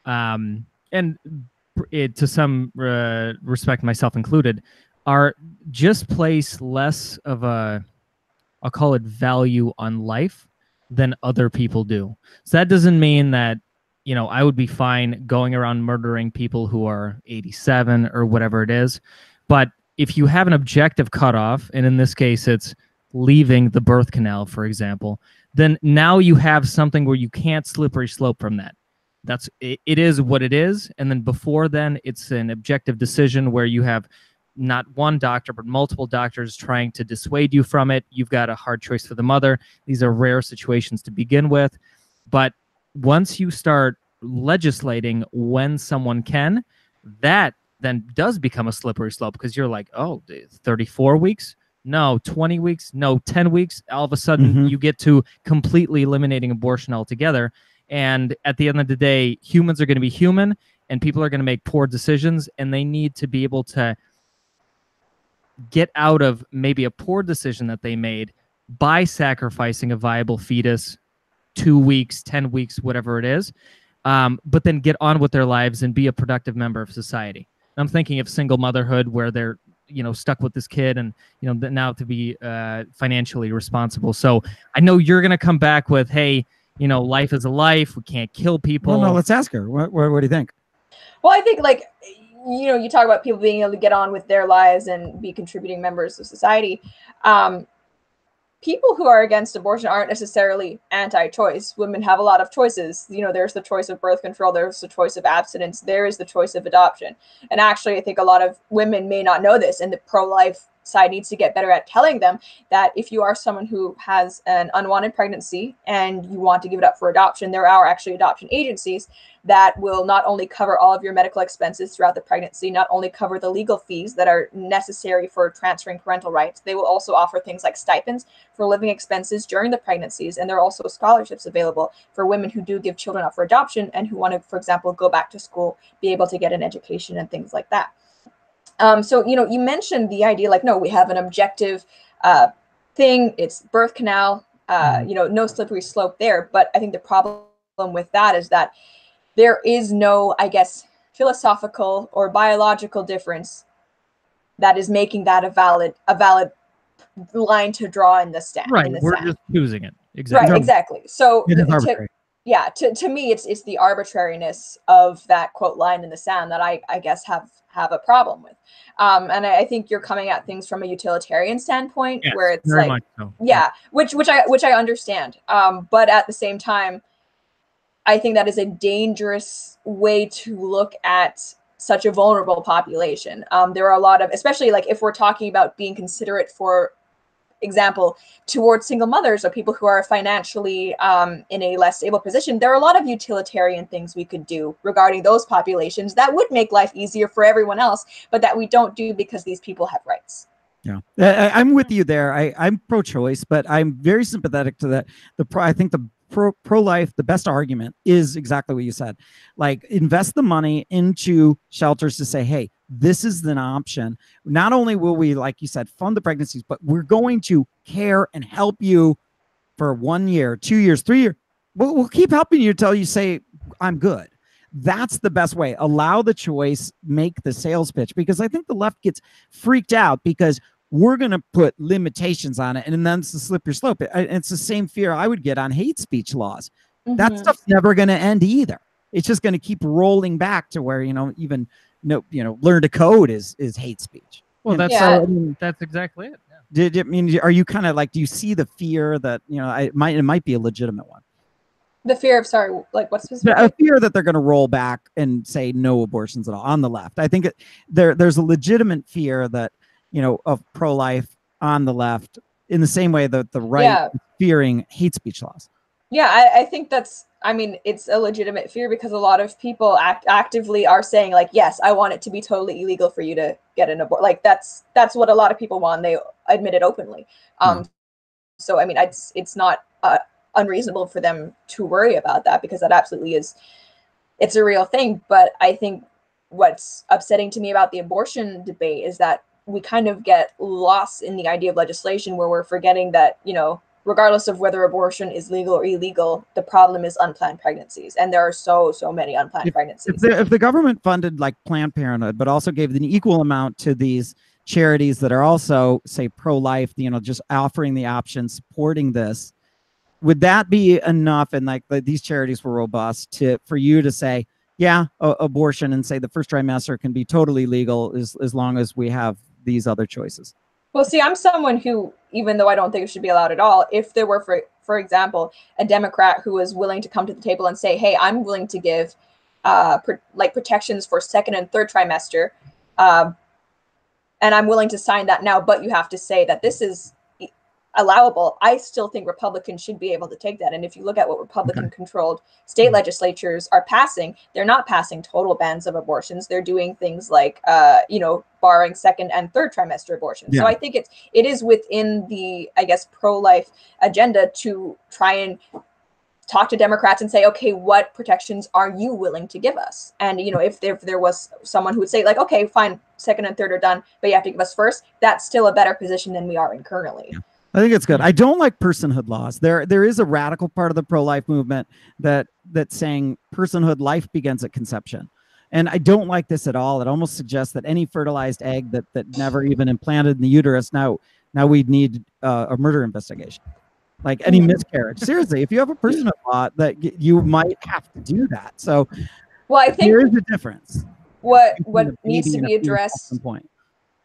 Speaker 1: And to some respect, myself included, are just place less of a, I'll call it, value on life than other people do. So that doesn't mean that, you know, I would be fine going around murdering people who are 87 or whatever it is. But if you have an objective cutoff, and in this case, it's leaving the birth canal, for example, then now you have something where you can't slippery slope from that. It is what it is. And then before then, it's an objective decision where you have not one doctor, but multiple doctors trying to dissuade you from it. You've got a hard choice for the mother. These are rare situations to begin with. But once you start legislating when someone can, that then does become a slippery slope, because you're like, oh, 34 weeks? No, 20 weeks? No, 10 weeks? All of a sudden, you get to completely eliminating abortion altogether. And at the end of the day, humans are going to be human, and people are going to make poor decisions, and they need to be able to get out of maybe a poor decision that they made by sacrificing a viable fetus 2 weeks, 10 weeks, whatever it is, but then get on with their lives and be a productive member of society. I'm thinking of single motherhood, where they're, you know, stuck with this kid, and, you know, now to be financially responsible. So I know you're going to come back with, hey, you know, life is a life. We can't kill people.
Speaker 3: Well, no, let's ask her. What do you think?
Speaker 2: Well, I think, like, you know, you talk about people being able to get on with their lives and be contributing members of society. People who are against abortion aren't necessarily anti-choice. Women have a lot of choices. You know, there's the choice of birth control, there's the choice of abstinence, there is the choice of adoption. And actually, I think a lot of women may not know this, and the pro-life side needs to get better at telling them that if you are someone who has an unwanted pregnancy and you want to give it up for adoption, there are actually adoption agencies that will not only cover all of your medical expenses throughout the pregnancy, not only cover the legal fees that are necessary for transferring parental rights, they will also offer things like stipends for living expenses during the pregnancies. And there are also scholarships available for women who do give children up for adoption and who want to, for example, go back to school, be able to get an education and things like that. So, you know, you mentioned the idea, like, no, we have an objective thing. It's birth canal, you know, no slippery slope there. But I think the problem with that is that there is no, I guess, philosophical or biological difference that is making that a valid line to draw in the stand.
Speaker 1: Right, we're
Speaker 2: sand.
Speaker 1: just choosing it. Exactly.
Speaker 2: Right, exactly. So
Speaker 3: yeah,
Speaker 2: to me, it's the arbitrariness of that quote line in the sand that I guess have a problem with. And I think you're coming at things from a utilitarian standpoint,
Speaker 1: yes,
Speaker 2: where it's
Speaker 1: very
Speaker 2: like,
Speaker 1: much so.
Speaker 2: yeah, which I understand. But at the same time, I think that is a dangerous way to look at such a vulnerable population. There are a lot of, especially like if we're talking about being considerate, for example, towards single mothers or people who are financially in a less stable position, there are a lot of utilitarian things we could do regarding those populations that would make life easier for everyone else, but that we don't do because these people have rights.
Speaker 3: Yeah, I'm with you there. I'm pro-choice, but I'm very sympathetic to that. I think the pro-life, the best argument is exactly what you said. Like, invest the money into shelters to say, hey, this is an option. Not only will we, like you said, fund the pregnancies, but we're going to care and help you for 1 year, 2 years, 3 years. We'll keep helping you until you say, I'm good. That's the best way. Allow the choice, make the sales pitch, because I think the left gets freaked out because we're going to put limitations on it. And then it's the slippery slope. It's the same fear I would get on hate speech laws. That stuff's never going to end either. It's just going to keep rolling back to where, you know, even, learn to code is hate speech.
Speaker 1: Well, that's that's exactly it. Yeah.
Speaker 3: Are you kind of like, do you see the fear that, it might be a legitimate one?
Speaker 2: The fear of, sorry, like what's specific?
Speaker 3: A fear that they're going to roll back and say no abortions at all on the left. I think there's a legitimate fear that, of pro-life on the left, in the same way that the right is fearing hate speech laws.
Speaker 2: Yeah, I think it's a legitimate fear because a lot of people actively are saying, like, yes, I want it to be totally illegal for you to get an abortion. Like, that's what a lot of people want. They admit it openly. So, it's not unreasonable for them to worry about that, because that absolutely it's a real thing. But I think what's upsetting to me about the abortion debate is that we kind of get lost in the idea of legislation, where we're forgetting that, regardless of whether abortion is legal or illegal, the problem is unplanned pregnancies. And there are so many unplanned pregnancies.
Speaker 3: If the government funded like Planned Parenthood, but also gave an equal amount to these charities that are also, say, pro-life, just offering the option, supporting this, would that be enough? And like these charities were robust for you to say, yeah, abortion, and say the first trimester can be totally legal as long as we have these other choices?
Speaker 2: Well, see, I'm someone who, even though I don't think it should be allowed at all, if there were, for example, a Democrat who was willing to come to the table and say, hey, I'm willing to give protections for second and third trimester, and I'm willing to sign that now, but you have to say that this is allowable, I still think Republicans should be able to take that. And if you look at what Republican-controlled state legislatures are passing, they're not passing total bans of abortions. They're doing things like, barring second and third trimester abortions. So I think it is within the, I guess, pro-life agenda to try and talk to Democrats and say, okay, what protections are you willing to give us? And, if there was someone who would say, like, okay, fine, second and third are done, but you have to give us first, that's still a better position than we are in currently.
Speaker 3: Yeah. I think it's good. I don't like personhood laws. There is a radical part of the pro-life movement that's saying personhood, life begins at conception. And I don't like this at all. It almost suggests that any fertilized egg that never even implanted in the uterus, now we'd need a murder investigation. like any miscarriage. Seriously, if you have a person-in-law, that you might have to do that. So,
Speaker 2: well, I think
Speaker 3: there is a difference.
Speaker 2: What needs to be addressed.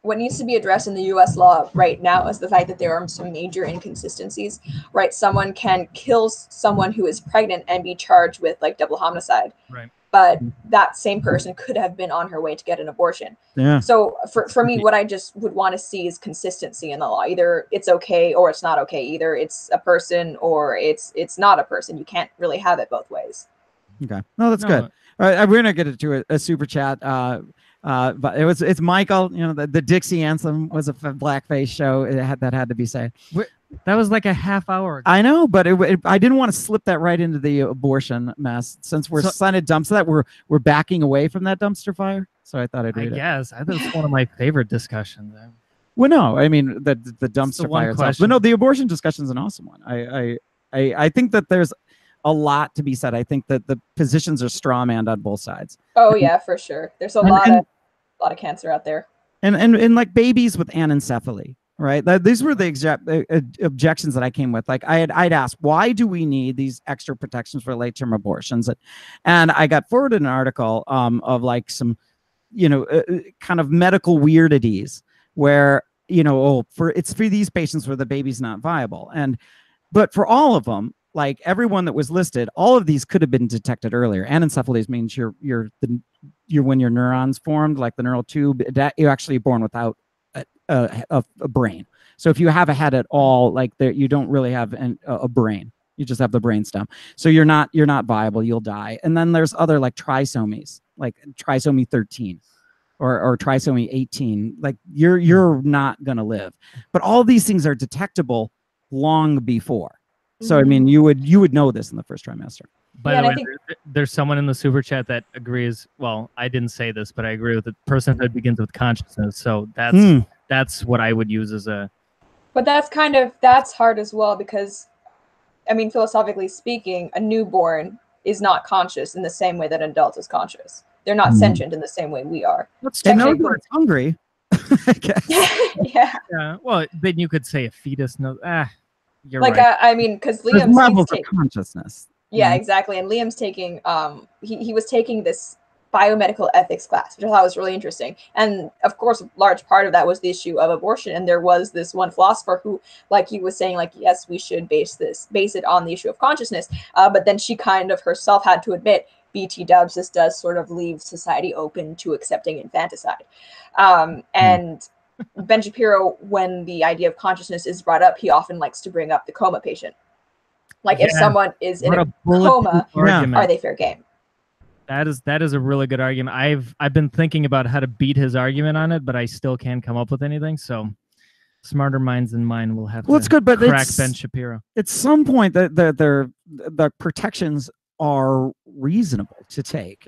Speaker 2: What needs to be addressed in the U.S. law right now is the fact that there are some major inconsistencies. Right, someone can kill someone who is pregnant and be charged with like double homicide.
Speaker 1: Right.
Speaker 2: But that same person could have been on her way to get an abortion.
Speaker 3: Yeah.
Speaker 2: So for me, what I just would want to see is consistency in the law. Either it's okay or it's not okay. Either it's a person or it's not a person. You can't really have it both ways.
Speaker 3: Okay. No, that's good. All right, we're gonna get into a super chat. But it's Michael. You know, the Dixie Anthem was a blackface show. That had to be said.
Speaker 1: That was like a half hour ago.
Speaker 3: I know, but I didn't want to slip that right into the abortion mess since we're signing dumpster that we're backing away from that dumpster fire. So I thought I'd read it.
Speaker 1: Yes, I think it's one of my favorite discussions.
Speaker 3: Well, no, I mean the dumpster fire itself. But no, the abortion discussion is an awesome one. I think that there's a lot to be said. I think that the positions are strawmanned on both sides.
Speaker 2: Oh yeah, for sure. There's a lot of cancer out there.
Speaker 3: And like babies with anencephaly. Right. These were the objections that I came with. Like I'd asked, why do we need these extra protections for late-term abortions? And I got forwarded an article of like some, kind of medical weirdities where, it's for these patients where the baby's not viable. But for all of them, like everyone that was listed, all of these could have been detected earlier. Anencephaly means you're when your neurons formed, like the neural tube, that you're actually born without a brain. So if you have a head at all, like you don't really have a brain. You just have the brainstem. So you're not viable. You'll die. And then there's other like trisomies, like trisomy 13 or trisomy 18. Like you're not gonna live. But all these things are detectable long before. So I mean, you would know this in the first trimester.
Speaker 1: By the way, there's someone in the super chat that agrees. Well, I didn't say this, but I agree with it. Personhood begins with consciousness. So that's what I would use as a.
Speaker 2: But that's hard as well because, I mean, philosophically speaking, a newborn is not conscious in the same way that an adult is conscious. They're not sentient in the same way we are.
Speaker 3: They know they're hungry. I guess.
Speaker 2: Yeah.
Speaker 1: Well, then you could say a fetus knows. You're
Speaker 2: like
Speaker 1: right.
Speaker 2: I mean, because
Speaker 3: Liam's levels of consciousness.
Speaker 2: Yeah, exactly. And Liam's taking he was taking this biomedical ethics class, which I thought was really interesting. And of course, a large part of that was the issue of abortion. And there was this one philosopher who, like he was saying, like, yes, we should base it on the issue of consciousness. But then she kind of herself had to admit, BT dubs, this does sort of leave society open to accepting infanticide. And Ben Shapiro, when the idea of consciousness is brought up, he often likes to bring up the coma patient. Like if someone is in a coma, are they fair game?
Speaker 1: That is a really good argument. I've been thinking about how to beat his argument on it, but I still can't come up with anything. So smarter minds than mine will have to crack Ben Shapiro.
Speaker 3: At some point, the protections are reasonable to take.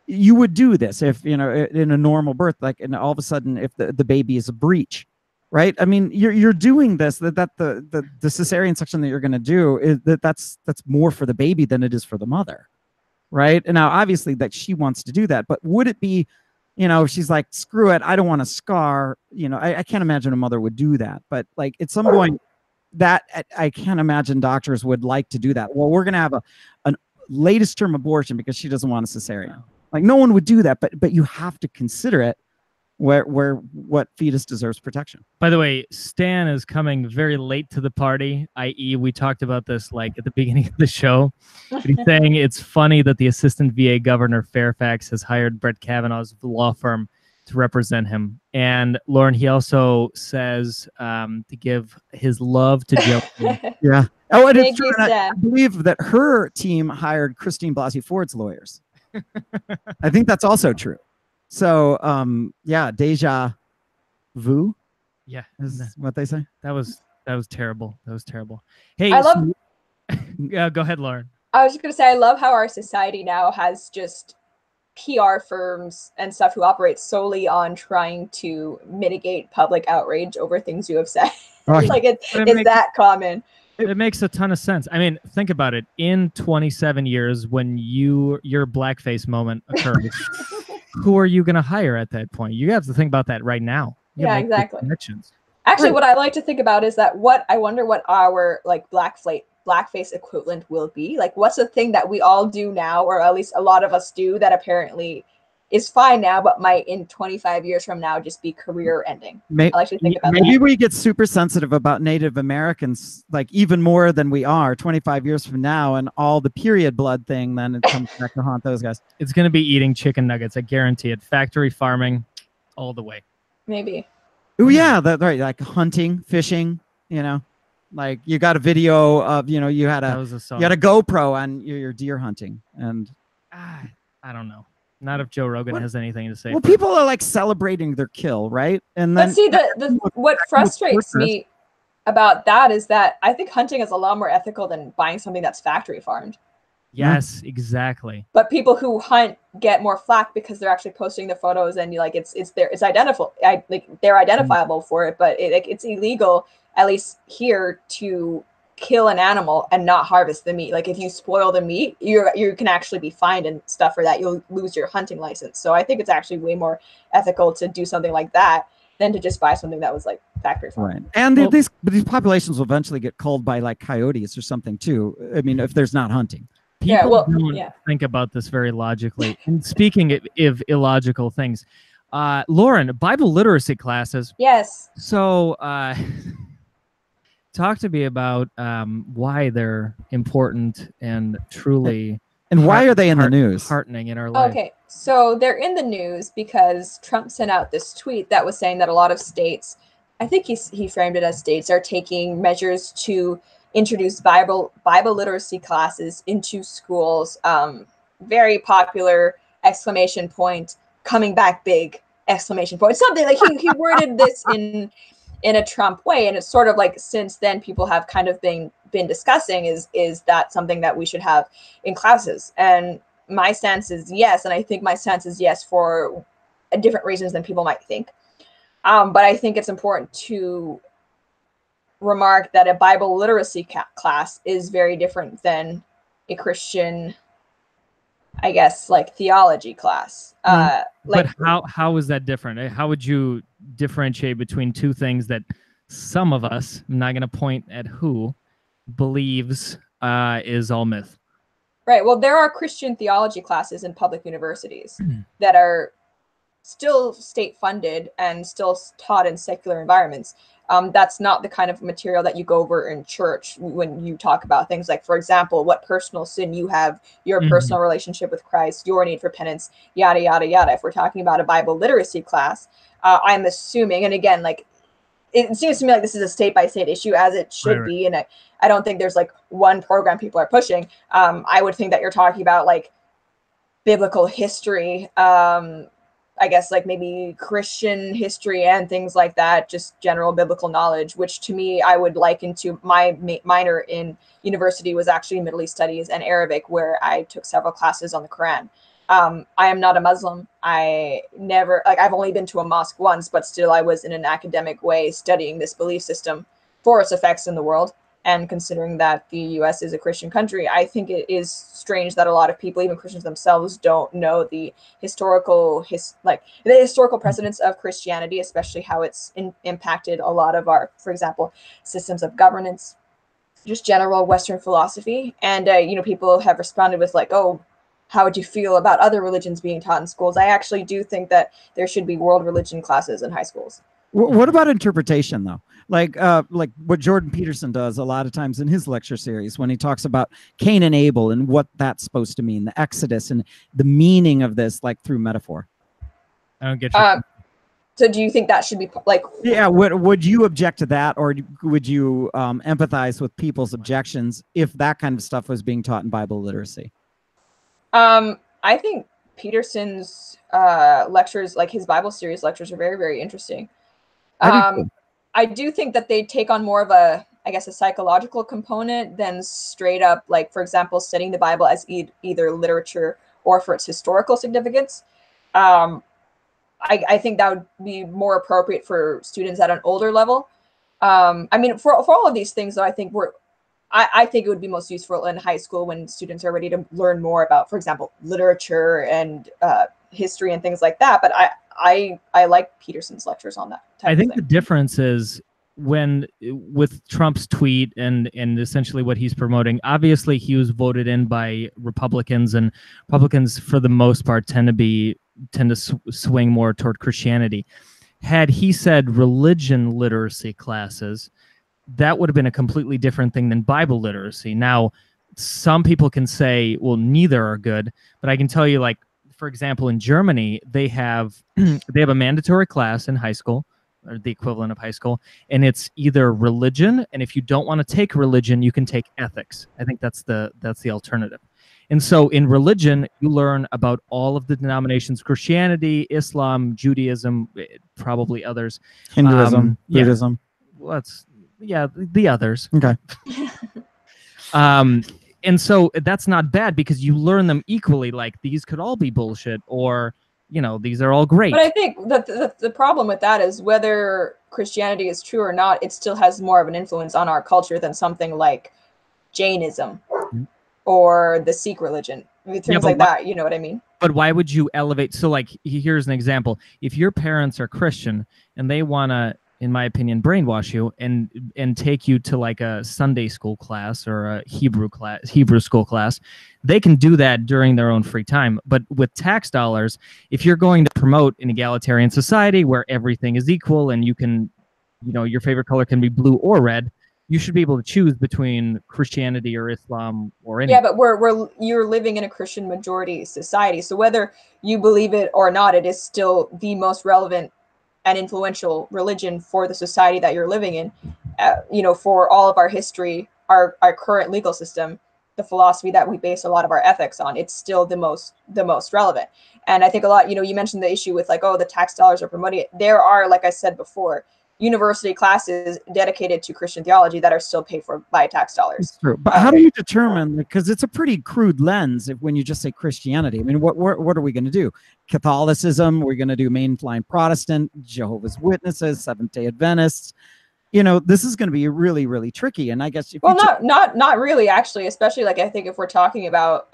Speaker 3: You would do this if in a normal birth, like, and all of a sudden if the baby is a breech, right? I mean, you're doing this the cesarean section that you're going to do is that's more for the baby than it is for the mother, right? And now obviously that she wants to do that, but would it be, she's like, screw it, I don't want to scar, I can't imagine a mother would do that, but like at some point that I can't imagine doctors would like to do that. Well, we're going to have a latest term abortion because she doesn't want a cesarean. Like no one would do that, but you have to consider it where what fetus deserves protection.
Speaker 1: By the way, Stan is coming very late to the party, i.e. we talked about this like at the beginning of the show. But he's saying it's funny that the assistant VA governor Fairfax has hired Brett Kavanaugh's law firm to represent him. And Lauren, he also says to give his love to Jill.
Speaker 3: Yeah. Oh, and it's true. I believe that her team hired Christine Blasey Ford's lawyers. I think that's also true. So, deja vu.
Speaker 1: Yeah,
Speaker 3: is what they say.
Speaker 1: That was terrible. That was terrible. Hey, yeah, go ahead, Lauren.
Speaker 2: I was just gonna say, I love how our society now has just PR firms and stuff who operate solely on trying to mitigate public outrage over things you have said.
Speaker 3: Right.
Speaker 2: Like it's that common.
Speaker 1: It makes a ton of sense. I mean, think about it. In 27 years, when your blackface moment occurs, who are you going to hire at that point? You have to think about that right now.
Speaker 2: Yeah, exactly.
Speaker 1: Connections.
Speaker 2: Actually, what I like to think about is that I wonder what our like blackface equivalent will be. Like, what's the thing that we all do now, or at least a lot of us do, that apparently is fine now, but might in 25 years from now just be career ending. I like to think about
Speaker 3: maybe
Speaker 2: that.
Speaker 3: we get super sensitive about Native Americans, like even more than we are 25 years from now, and all the period blood thing, then it comes back to haunt those guys.
Speaker 1: It's going to be eating chicken nuggets. I guarantee it. Factory farming all the way.
Speaker 2: Maybe.
Speaker 3: Oh yeah, that's right. Like hunting, fishing, you know, like you got a video of, you know, you had a GoPro on your deer hunting, and
Speaker 1: I don't know. Not if Joe Rogan has anything to say.
Speaker 3: Well, people are like celebrating their kill, right? And then,
Speaker 2: but see, what frustrates me about that is that I think hunting is a lot more ethical than buying something that's factory farmed.
Speaker 1: Yes, exactly.
Speaker 2: But people who hunt get more flack because they're actually posting the photos, and like it's identifiable. They're identifiable for it, but it's illegal, at least here, to kill an animal and not harvest the meat. Like if you spoil the meat, you can actually be fined and stuff for that. You'll lose your hunting license. So I think it's actually way more ethical to do something like that than to just buy something that was like factory farmed.
Speaker 3: Right. And these populations will eventually get culled by like coyotes or something too. I mean, if there's not hunting.
Speaker 1: People don't think about this very logically. And speaking of illogical things, Lauren, Bible literacy classes.
Speaker 2: Yes.
Speaker 1: So talk to me about why they're important and truly
Speaker 3: and why are they in the news?
Speaker 1: Heartening in our life.
Speaker 2: Okay, so they're in the news because Trump sent out this tweet that was saying that a lot of states, I think he framed it as states, are taking measures to introduce Bible literacy classes into schools. Very popular, exclamation point, coming back big, exclamation point. Something like he worded this in a Trump way, and it's sort of like since then people have kind of been discussing is that something that we should have in classes. And my stance is yes, and I think my stance is yes for different reasons than people might think. But I think it's important to remark that a Bible literacy class is very different than a Christian, I guess, like theology class.
Speaker 1: But how is that different? How would you differentiate between two things that some of us, I'm not going to point at who, believes is all myth?
Speaker 2: Right. Well, there are Christian theology classes in public universities that are still state funded and still taught in secular environments. That's not the kind of material that you go over in church when you talk about things like, for example, what personal sin you have, your personal relationship with Christ, your need for penance, yada, yada, yada. If we're talking about a Bible literacy class, I'm assuming, and again, like, it seems to me like this is a state-by-state issue, as it should be. And I don't think there's like one program people are pushing. I would think that you're talking about like biblical history, I guess like maybe Christian history and things like that, just general biblical knowledge, which to me, I would liken to my minor in university was actually Middle East Studies and Arabic, where I took several classes on the Quran. I am not a Muslim. I've only been to a mosque once, but still I was in an academic way studying this belief system for its effects in the world. And considering that the US is a Christian country, I think it is strange that a lot of people, even Christians themselves, don't know the historical precedents of Christianity, especially how it's impacted a lot of our, for example, systems of governance, just general Western philosophy. And, people have responded with like, oh, how would you feel about other religions being taught in schools? I actually do think that there should be world religion classes in high schools.
Speaker 3: What about interpretation, though? Like what Jordan Peterson does a lot of times in his lecture series when he talks about Cain and Abel and what that's supposed to mean, the Exodus and the meaning of this, like through metaphor.
Speaker 1: I don't get you.
Speaker 2: So do you think that should be like?
Speaker 3: Yeah. Would you object to that, or would you empathize with people's objections if that kind of stuff was being taught in Bible literacy?
Speaker 2: I think Peterson's lectures, like his Bible series lectures, are very, very interesting. I do think that they take on more of a psychological component than straight up, like, for example, studying the Bible as either literature or for its historical significance. I think that would be more appropriate for students at an older level. I mean, for all of these things, though, I think it would be most useful in high school when students are ready to learn more about, for example, literature and history and things like that. But I like Peterson's lectures on that.
Speaker 1: I think the difference is when with Trump's tweet and essentially what he's promoting, obviously he was voted in by Republicans, and Republicans for the most part tend to swing more toward Christianity. Had he said religion literacy classes, that would have been a completely different thing than Bible literacy. Now, some people can say, well, neither are good, but I can tell you, like, for example, in Germany, they have a mandatory class in high school, or the equivalent of high school, and it's either religion, and if you don't want to take religion, you can take ethics. I think that's the alternative. And so in religion, you learn about all of the denominations: Christianity, Islam, Judaism, probably others.
Speaker 3: Hinduism, Buddhism.
Speaker 1: Well, the others.
Speaker 3: Okay.
Speaker 1: And so that's not bad because you learn them equally. Like, these could all be bullshit, or, you know, these are all great.
Speaker 2: But I think that the problem with that is whether Christianity is true or not, it still has more of an influence on our culture than something like Jainism or the Sikh religion. Things like that, you know what I mean?
Speaker 1: But why would you elevate? So, like, here's an example. If your parents are Christian and they want to, in my opinion, brainwash you and take you to like a Sunday school class or a Hebrew school class, they can do that during their own free time. But with tax dollars, if you're going to promote an egalitarian society where everything is equal and you can, you know, your favorite color can be blue or red, you should be able to choose between Christianity or Islam or anything.
Speaker 2: Yeah, but you're living in a Christian majority society, so whether you believe it or not, it is still the most relevant and influential religion for the society that you're living in. You know, for all of our history, our current legal system, the philosophy that we base a lot of our ethics on, it's still the most relevant. And I think a lot, you know, you mentioned the issue with like, oh, the tax dollars are promoting it. There are, like I said before, university classes dedicated to Christian theology that are still paid for by tax dollars.
Speaker 3: It's true. But how do you determine, because it's a pretty crude lens when you just say Christianity. I mean, what are we going to do? Catholicism? We're going to do mainline Protestant, Jehovah's Witnesses, Seventh-day Adventists. You know, this is going to be really, really tricky. And I guess
Speaker 2: not really, actually, especially like I think if we're talking about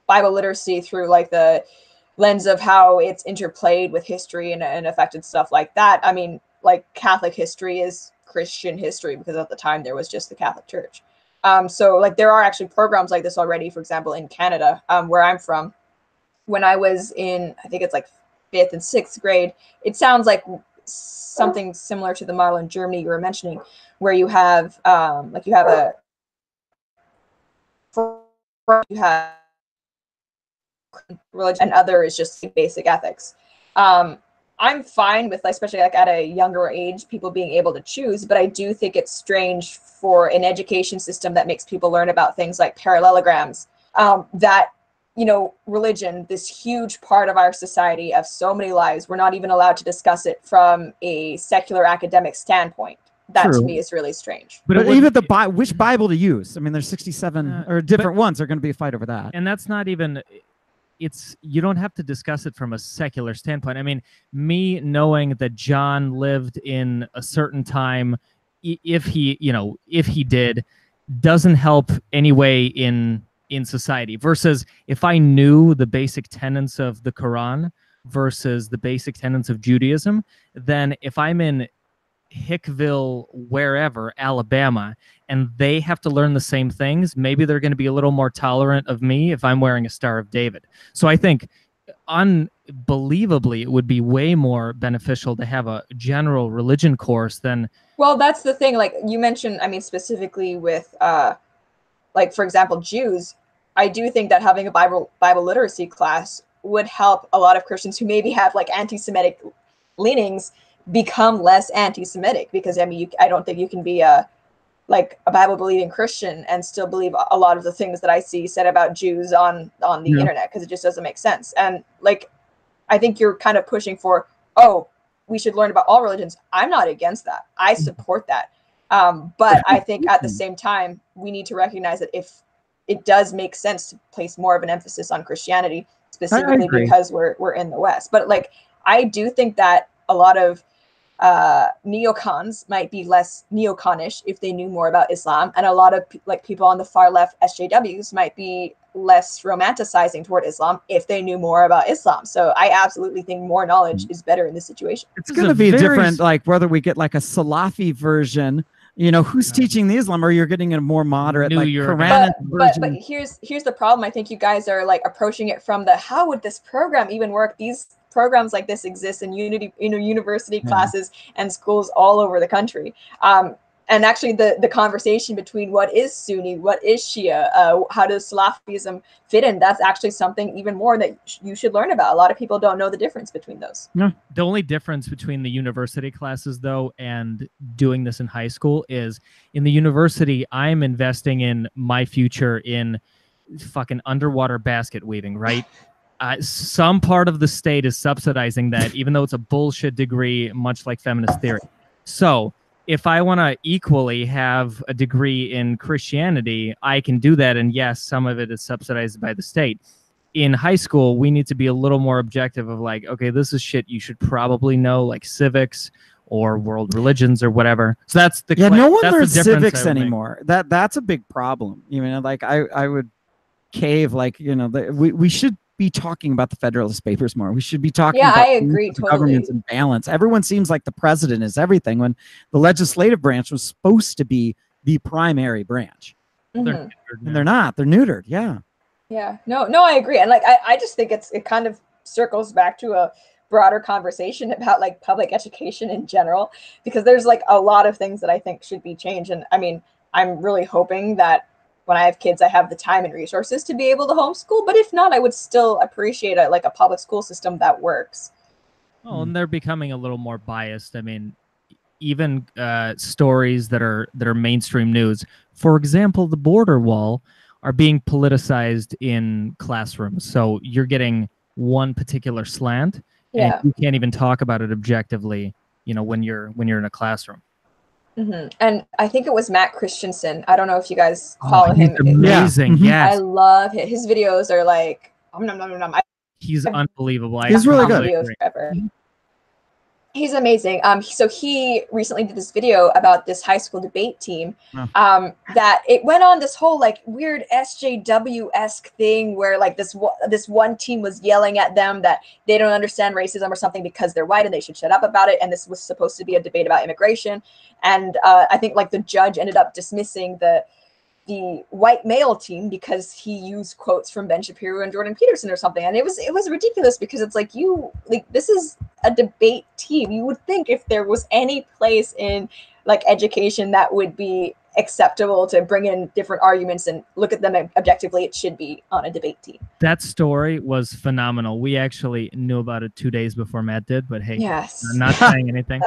Speaker 2: Bible literacy through like the lens of how it's interplayed with history and affected stuff like that. I mean, like Catholic history is Christian history because at the time there was just the Catholic Church. So like there are actually programs like this already, for example, in Canada, where I'm from. When I was in, I think it's like 5th and 6th grade, it sounds like something similar to the model in Germany you were mentioning, where you have religion and other is just basic ethics. I'm fine with, especially like at a younger age, people being able to choose, but I do think it's strange for an education system that makes people learn about things like parallelograms, that, you know, religion, this huge part of our society of so many lives, we're not even allowed to discuss it from a secular academic standpoint. That to me is really strange.
Speaker 3: But even which Bible to use? I mean, there's 67 or different ones. There's going to be a fight over that.
Speaker 1: And that's not even... you don't have to discuss it from a secular standpoint. I mean, me knowing that John lived in a certain time, if he did, doesn't help anyway in society, versus if I knew the basic tenets of the Quran versus the basic tenets of Judaism, then if I'm in Hickville, wherever, Alabama, and they have to learn the same things, maybe they're going to be a little more tolerant of me if I'm wearing a Star of David. So I think unbelievably it would be way more beneficial to have a general religion course than...
Speaker 2: Well, that's the thing, like you mentioned, I mean, specifically with like, for example, Jews, I do think that having a Bible literacy class would help a lot of Christians who maybe have like anti-Semitic leanings become less anti-Semitic, because I mean, I don't think you can be a Bible believing Christian and still believe a lot of the things that I see said about Jews on the internet, because it just doesn't make sense. And like, I think you're kind of pushing for, oh, we should learn about all religions. I'm not against that. I support that. But I think at the same time, we need to recognize that if it does make sense to place more of an emphasis on Christianity, specifically because we're in the West. But like, I do think that a lot of neocons might be less neoconish if they knew more about Islam, and a lot of like people on the far left SJWs might be less romanticizing toward Islam if they knew more about Islam. So I absolutely think more knowledge is better in this situation.
Speaker 3: It's going to be different, like whether we get like a Salafi version, you know, who's teaching the Islam, or you're getting a more moderate, like Quran
Speaker 2: version. But here's the problem. I think you guys are like approaching it from the how would this program even work? These programs like this exist in university classes and schools all over the country. And actually the conversation between what is Sunni, what is Shia, how does Salafism fit in, that's actually something even more that you should learn about. A lot of people don't know the difference between those.
Speaker 1: No. The only difference between the university classes, though, and doing this in high school is in the university, I'm investing in my future in fucking underwater basket weaving, right? Some part of the state is subsidizing that, even though it's a bullshit degree, much like feminist theory. So if I want to equally have a degree in Christianity, I can do that. And yes, some of it is subsidized by the state. In high school, we need to be a little more objective of like, okay, this is shit you should probably know, like civics or world religions or whatever. So that's the
Speaker 3: no one learns civics anymore. That's a big problem. You know, like I would cave, like, you know, we should be talking about the Federalist Papers more. We should be talking about
Speaker 2: I agree, totally.
Speaker 3: Government's in balance. Everyone seems like the president is everything when the legislative branch was supposed to be the primary branch.
Speaker 2: Mm-hmm.
Speaker 3: And they're not. They're neutered. Yeah.
Speaker 2: Yeah. No, I agree. And like I just think it kind of circles back to a broader conversation about like public education in general, because there's like a lot of things that I think should be changed. And I mean, I'm really hoping that when I have kids, I have the time and resources to be able to homeschool. But if not, I would still appreciate a public school system that works.
Speaker 1: Oh, and they're becoming a little more biased. I mean, even stories that are mainstream news, for example, the border wall, are being politicized in classrooms. So you're getting one particular slant, and you can't even talk about it objectively, you know, when you're in a clarum.
Speaker 2: Mm-hmm. And I think it was Matt Christensen. I don't know if you guys follow him.
Speaker 1: Amazing, yes.
Speaker 2: I love it. His videos are like,
Speaker 1: he's unbelievable.
Speaker 3: He's really good.
Speaker 2: He's amazing. So he recently did this video about this high school debate team. That it went on this whole like weird SJW-esque thing where like this one team was yelling at them that they don't understand racism or something because they're white and they should shut up about it. And this was supposed to be a debate about immigration. And I think like the judge ended up dismissing the white male team because he used quotes from Ben Shapiro and Jordan Peterson or something. And it was ridiculous because it's like this is a debate team. You would think if there was any place in like education that would be acceptable to bring in different arguments and look at them objectively, it should be on a debate team.
Speaker 1: That story was phenomenal. We actually knew about it 2 days before Matt did, but hey,
Speaker 2: yes.
Speaker 1: I'm not saying anything.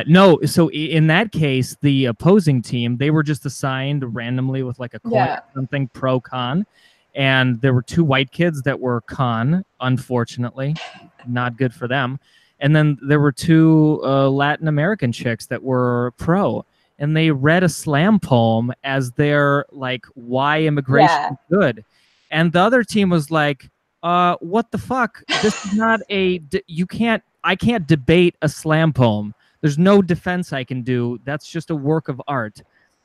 Speaker 1: No, so in that case, the opposing team, they were just assigned randomly with like a coin, something pro-con. And there were 2 white kids that were con, unfortunately. Not good for them. And then there were 2 Latin American chicks that were pro. And they read a slam poem as their, like, why immigration is good. And the other team was like, what the fuck? This is not I can't debate a slam poem. There's no defense I can do. That's just a work of art.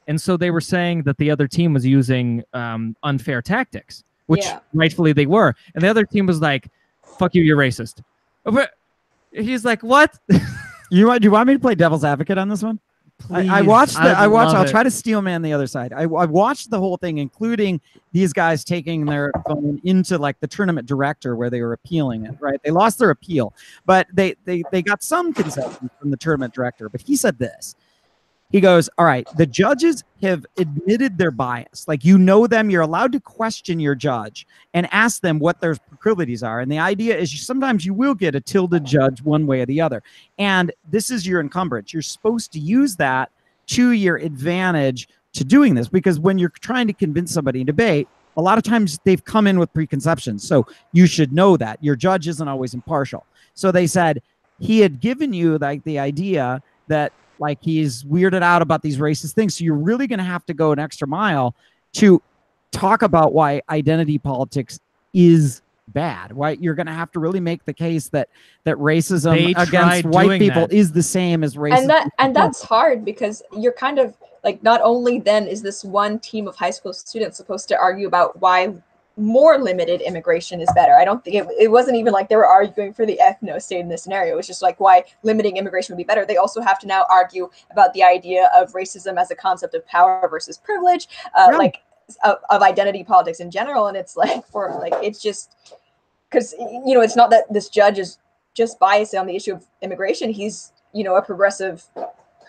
Speaker 1: And so they were saying that the other team was using unfair tactics, which rightfully they were. And the other team was like, fuck you, you're racist. But he's like, what?
Speaker 3: Do you want me to play devil's advocate on this one?
Speaker 1: Please,
Speaker 3: I'll try to steel man the other side. I watched the whole thing, including these guys taking their phone into like the tournament director where they were appealing it, right? They lost their appeal, but they got some concessions from the tournament director. But he said this. He goes, all right, the judges have admitted their bias. Like, you know them, you're allowed to question your judge and ask them what their proclivities are. And the idea is sometimes you will get a tilted judge one way or the other. And this is your encumbrance. You're supposed to use that to your advantage to doing this, because when you're trying to convince somebody in debate, a lot of times they've come in with preconceptions. So you should know that your judge isn't always impartial. So they said he had given you like the idea that like he's weirded out about these racist things. So you're really going to have to go an extra mile to talk about why identity politics is bad. Why you're going to have to really make the case that racism
Speaker 1: They
Speaker 3: against
Speaker 1: tried
Speaker 3: white
Speaker 1: doing
Speaker 3: people
Speaker 1: that.
Speaker 3: is the same as racism.
Speaker 2: And that's hard because you're kind of like, not only then is this one team of high school students supposed to argue about why more limited immigration is better. I don't think it wasn't even like they were arguing for the ethno state in this scenario. It was just like why limiting immigration would be better. They also have to now argue about the idea of racism as a concept of power versus privilege, like of identity politics in general. And it's like, for like, it's just because, you know, it's not that this judge is just biased on the issue of immigration. He's, you know, a progressive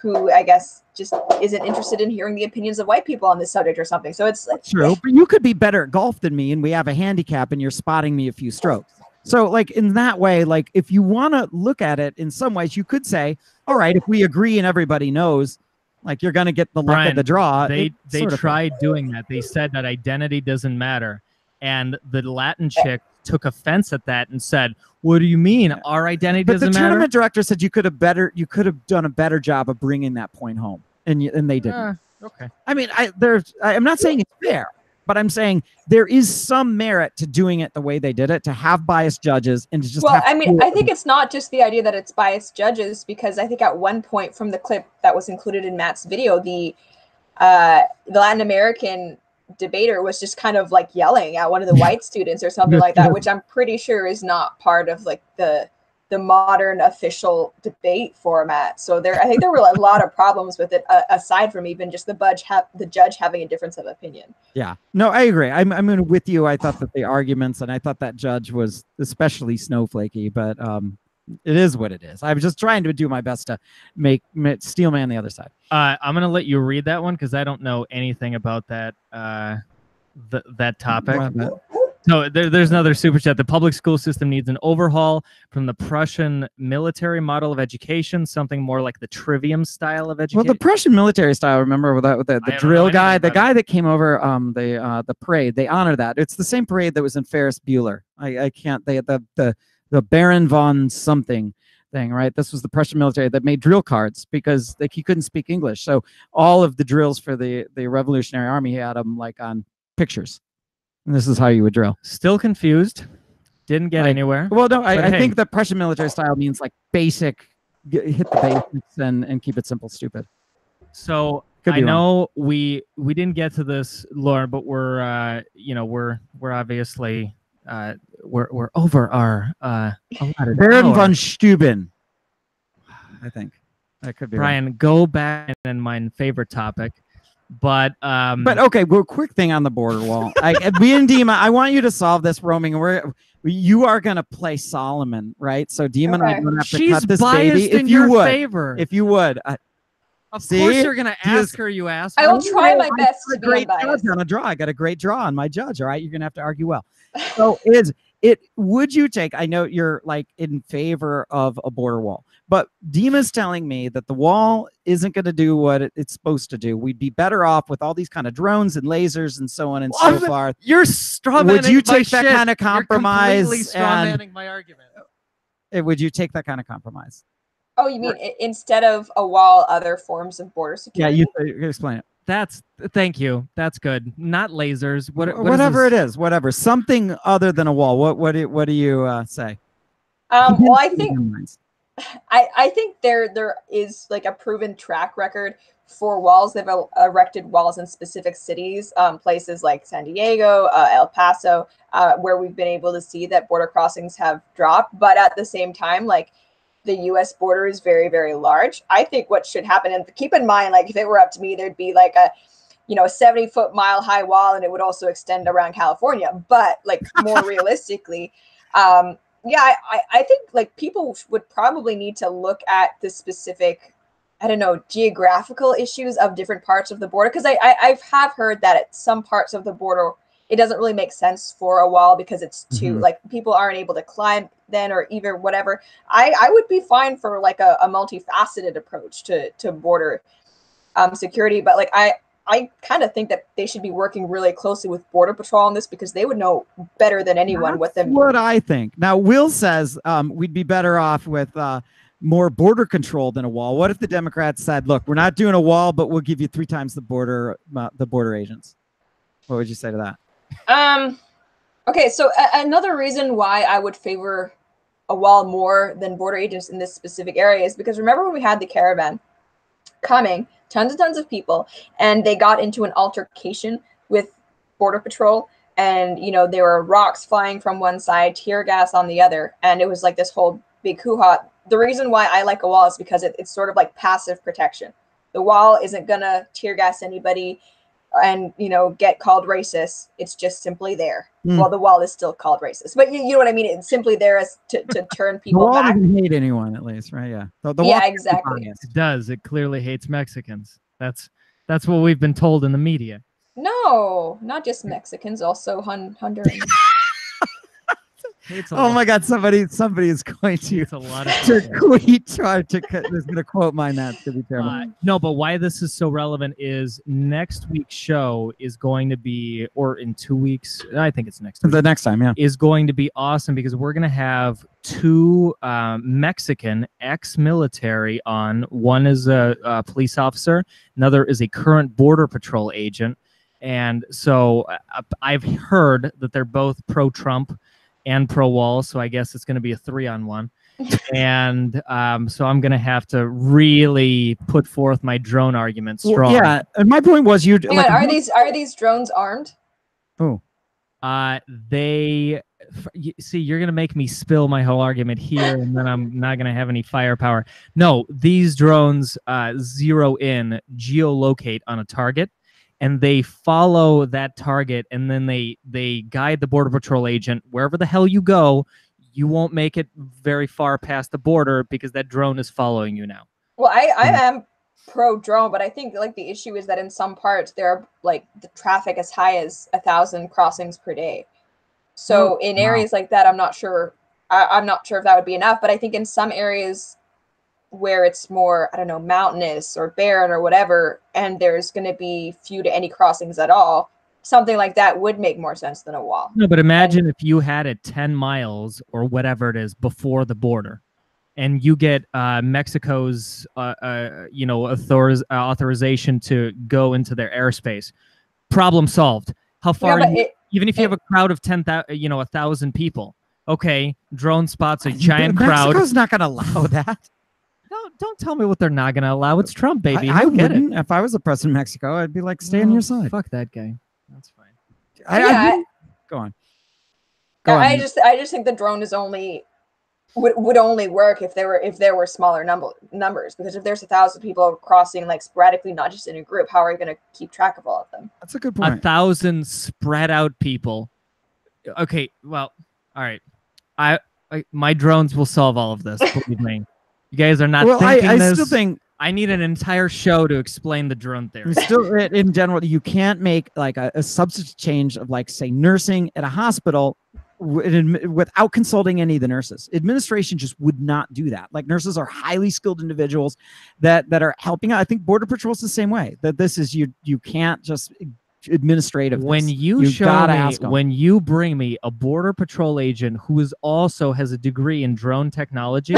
Speaker 2: who I guess just isn't interested in hearing the opinions of white people on this subject or something. So it's like,
Speaker 3: true, but you could be better at golf than me, and we have a handicap, and you're spotting me a few strokes. So, like in that way, like if you want to look at it in some ways, you could say, all right, if we agree and everybody knows, like you're going to get the luck of the draw.
Speaker 1: They tried doing that. They said that identity doesn't matter, and the Latin chick took offense at that and said, "What do you mean our identity doesn't matter?"
Speaker 3: But the tournament director said you could have done a better job of bringing that point home, and they didn't.
Speaker 1: Okay.
Speaker 3: I mean, I'm not saying it's fair, but I'm saying there is some merit to doing it the way they did it, to have biased judges and to just.
Speaker 2: Well, I mean, I think it's not just the idea that it's biased judges, because I think at one point from the clip that was included in Matt's video, the Latin American debater was just kind of like yelling at one of the white students or something like that, which I'm pretty sure is not part of like the modern official debate format. So I think there were a lot of problems with it, aside from even just the judge having a difference of opinion.
Speaker 3: Yeah, no, I agree. I'm with you. I thought that the arguments, and I thought that judge was especially snowflakey, but it is what it is. I was just trying to do my best to make Steelman the other side.
Speaker 1: I'm gonna let you read that one because I don't know anything about that that topic. No, there's another super chat. The public school system needs an overhaul from the Prussian military model of education, something more like the trivium style of education.
Speaker 3: Well, the Prussian military style, remember, with the drill guy, the guy that came over the parade, they honor that. It's the same parade that was in Ferris Bueller. I can't, the Baron von something thing, right? This was the Prussian military that made drill cards because he couldn't speak English. So all of the drills for the Revolutionary Army, he had them like on pictures. And this is how you would drill.
Speaker 1: Still confused. Didn't get anywhere.
Speaker 3: Well, no, I think the Prussian military style means like basic, hit the basics and keep it simple, stupid.
Speaker 1: So I know we didn't get to this, Lauren, but we're we're obviously we're over our
Speaker 3: Baron von Steuben. I think that could be
Speaker 1: Brian.
Speaker 3: Right.
Speaker 1: Go back and my favorite topic. But
Speaker 3: okay, well, quick thing on the border wall. Me and Dima, I want you to solve this roaming. You are gonna play Solomon, right? So Dima and I don't have to cut this baby.
Speaker 1: If you would,
Speaker 3: if you would.
Speaker 1: Of course you're gonna ask her, you asshole.
Speaker 2: I will try my best to be unbiased.
Speaker 3: On a draw. I got a great draw on my judge. All right, you're gonna have to argue well. So would you take? I know you're like in favor of a border wall, but Dima's telling me that the wall isn't going to do what it's supposed to do. We'd be better off with all these kind of drones and lasers and so on and so forth.
Speaker 1: You're strawmanning.
Speaker 3: Would you take that kind of compromise?
Speaker 1: You're completely strawmanning my argument.
Speaker 3: Would you take that kind of compromise?
Speaker 2: Oh, you mean instead of a wall, other forms of border security?
Speaker 3: Yeah, you explain it.
Speaker 1: Thank you. That's good. Not lasers.
Speaker 3: Whatever it is, whatever. Something other than a wall. What do you say?
Speaker 2: Well, I think there is like a proven track record for walls. They've erected walls in specific cities, places like San Diego, El Paso, where we've been able to see that border crossings have dropped. But at the same time, like, the U.S. border is very, very large. I think what should happen, and keep in mind, like if it were up to me, there'd be like a 70-foot mile high wall, and it would also extend around California. But like more realistically, I think like people would probably need to look at the specific, geographical issues of different parts of the border. Because I have heard that at some parts of the border, it doesn't really make sense for a wall because it's too like people aren't able to climb then, or even whatever. I would be fine for like a multifaceted approach to border security. But like I kind of think that they should be working really closely with Border Patrol on this, because they would know better than anyone what them.
Speaker 3: What I think. Now, Will says we'd be better off with more border control than a wall. What if the Democrats said, look, we're not doing a wall, but we'll give you 3 times the border agents? What would you say to that?
Speaker 2: Okay, so another reason why I would favor a wall more than border agents in this specific area is because remember when we had the caravan coming, tons and tons of people, and they got into an altercation with border patrol, and you know there were rocks flying from one side, tear gas on the other, and it was like this whole big hoo-ha. The reason why I like a wall is because it's sort of like passive protection. The wall isn't gonna tear gas anybody and you know get called racist. It's just simply there. Well, the wall is still called racist, but you know what I mean. It's simply there as to turn people
Speaker 3: the wall
Speaker 2: back.
Speaker 3: doesn't hate anyone, at least, right? Yeah. The
Speaker 2: Yeah,
Speaker 3: wall
Speaker 2: exactly.
Speaker 1: It does. It clearly hates Mexicans. That's what we've been told in the media.
Speaker 2: No, not just Mexicans, also Hondurans.
Speaker 3: Oh my God! Somebody is going to
Speaker 1: It's a lot of
Speaker 3: tweet. Try to is going to quote mine. That's going to be terrible.
Speaker 1: No, but why this is so relevant is next week's show is going to be, or in 2 weeks, I think it's next week.
Speaker 3: The next time, yeah,
Speaker 1: is going to be awesome because we're going to have two Mexican ex-military on. One is a police officer, another is a current border patrol agent, and so I've heard that they're both pro-Trump and pro-wall, so I guess it's going to be a 3-on-1. And so I'm going to have to really put forth my drone argument strong.
Speaker 3: Well, yeah, and my point was,
Speaker 2: Hang on, are these drones armed?
Speaker 3: Oh,
Speaker 1: they see, you're going to make me spill my whole argument here, and then I'm not going to have any firepower. No, these drones zero in, geolocate on a target, and they follow that target, and then they guide the border patrol agent wherever the hell you go. You won't make it very far past the border because that drone is following you now.
Speaker 2: Well, I am pro drone, but I think like the issue is that in some parts there are like the traffic as high as 1,000 crossings per day. So in areas like that, I'm not sure. I'm not sure if that would be enough. But I think in some areas where it's more, I don't know, mountainous or barren or whatever, and there's going to be few to any crossings at all, something like that would make more sense than a wall.
Speaker 1: No, but imagine if you had it 10 miles or whatever it is before the border, and you get Mexico's, authorization to go into their airspace. Problem solved. How far? Even if you have a crowd of 10,000, 1,000 people. Okay, drone spots a giant crowd.
Speaker 3: Mexico's not going to allow that.
Speaker 1: No, don't tell me what they're not going to allow. It's Trump, baby.
Speaker 3: I wouldn't. If I was the president of Mexico, I'd be like, stay on your side.
Speaker 1: Fuck that guy. That's fine.
Speaker 3: Go on.
Speaker 2: I just think the drone is would only work if there were smaller numbers, because if there's 1,000 people crossing like sporadically, not just in a group, how are you going to keep track of all of them?
Speaker 3: That's a good point.
Speaker 1: 1,000 spread out people. Okay, well, all right. My drones will solve all of this. Believe me. You guys are not thinking this.
Speaker 3: I still think
Speaker 1: I need an entire show to explain the drone theory.
Speaker 3: Still, in general, you can't make like a substitute change of like, say, nursing at a hospital without consulting any of the nurses. Administration just would not do that. Like, nurses are highly skilled individuals that are helping out. I think Border Patrol is the same way. That this is you can't just administrative.
Speaker 1: When you bring me a Border Patrol agent who also has a degree in drone technology,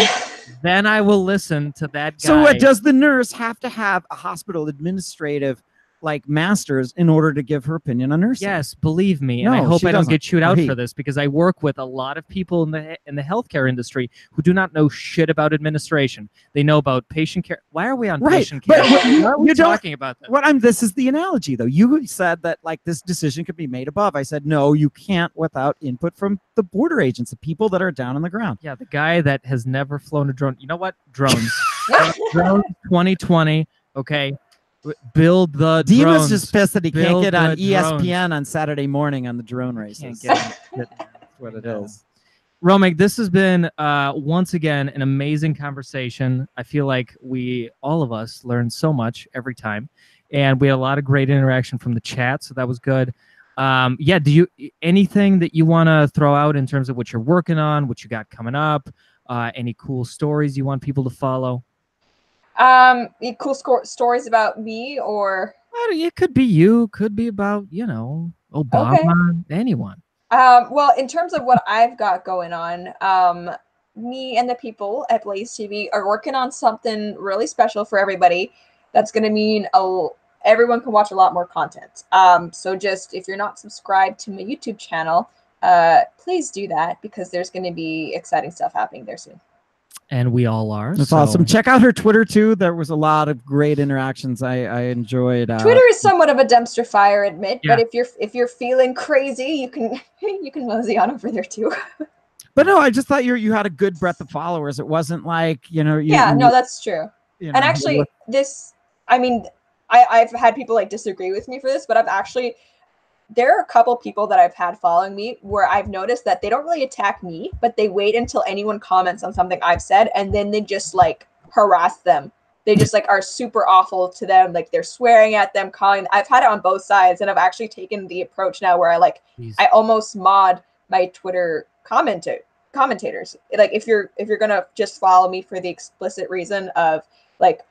Speaker 1: then I will listen to that guy.
Speaker 3: So does the nurse have to have a hospital administrative like masters in order to give her opinion on nursing?
Speaker 1: Yes, believe me. And I hope I don't get chewed out for this, because I work with a lot of people in the healthcare industry who do not know shit about administration. They know about patient care. Why are we on patient care? Why are we talking about this?
Speaker 3: This is the analogy, though. You said that like this decision could be made above. I said, no, you can't without input from the border agents, the people that are down on the ground.
Speaker 1: Yeah, the guy that has never flown a drone. You know what? Drones. Drones 2020. Okay. Build the
Speaker 3: Dean
Speaker 1: drones.
Speaker 3: was just pissed that he can't get on ESPN
Speaker 1: drones.
Speaker 3: on Saturday morning on the drone races.
Speaker 1: That's
Speaker 3: what it is.
Speaker 1: Romig, this has been once again an amazing conversation. I feel like all of us learned so much every time, and we had a lot of great interaction from the chat, so that was good. Do you anything that you want to throw out in terms of what you're working on, what you got coming up, any cool stories you want people to follow?
Speaker 2: Cool stories about me, or
Speaker 1: it could be you, could be about Obama, okay. Anyone.
Speaker 2: Well, in terms of what I've got going on, me and the people at Blaze TV are working on something really special for everybody. That's going to mean everyone can watch a lot more content. So just if you're not subscribed to my YouTube channel, please do that, because there's going to be exciting stuff happening there soon.
Speaker 1: And we all are.
Speaker 3: That's awesome. Check out her Twitter too. There was a lot of great interactions. I enjoyed.
Speaker 2: Twitter is somewhat of a dumpster fire, admit, but if you're feeling crazy, you can mosey on over there too.
Speaker 3: But no, I just thought you had a good breadth of followers. It wasn't like, no,
Speaker 2: that's true. And actually, I've had people like disagree with me for this, but there are a couple people that I've had following me where I've noticed that they don't really attack me, but they wait until anyone comments on something I've said, and then they just like harass them. They just like are super awful to them. Like they're swearing at them, calling. I've had it on both sides, and I've actually taken the approach now where I almost mod my Twitter commentators. Like if you're gonna just follow me for the explicit reason of like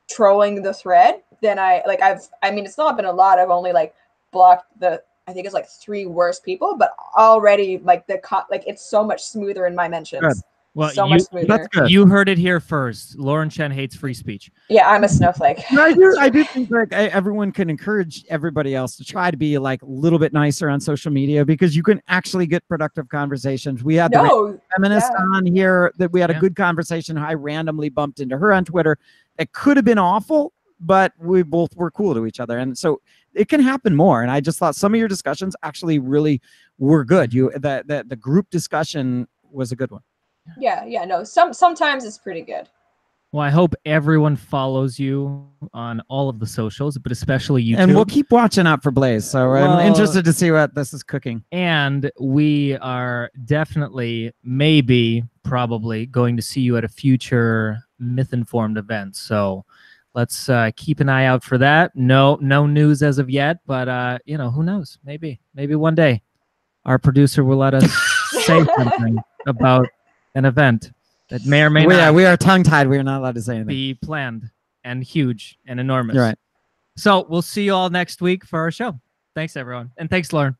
Speaker 2: trolling the thread, then it's not been a lot. I've only like blocked I think it's like 3 worst people, but already like it's so much smoother in my mentions.
Speaker 3: Good.
Speaker 1: Well,
Speaker 2: so much smoother.
Speaker 3: That's good.
Speaker 1: You heard it here first. Lauren Chen hates free speech.
Speaker 2: Yeah, I'm a snowflake.
Speaker 3: I do think like everyone can encourage everybody else to try to be like a little bit nicer on social media, because you can actually get productive conversations. We had the feminist on here that we had a good conversation. I randomly bumped into her on Twitter. It could have been awful, but we both were cool to each other. And so it can happen more. And I just thought some of your discussions actually really were good. The group discussion was a good one.
Speaker 2: Sometimes it's pretty good.
Speaker 1: Well, I hope everyone follows you on all of the socials, but especially YouTube.
Speaker 3: And we'll keep watching out for Blaze. So I'm interested to see what this is cooking.
Speaker 1: And we are definitely, probably going to see you at a future Myth-Informed event. So let's keep an eye out for that. No news as of yet, but who knows? Maybe one day our producer will let us say something about an event that may or may not.
Speaker 3: Yeah, we are tongue-tied. We are not allowed to say anything.
Speaker 1: Be planned and huge and enormous.
Speaker 3: You're right.
Speaker 1: So we'll see you all next week for our show. Thanks, everyone. And thanks, Lauren.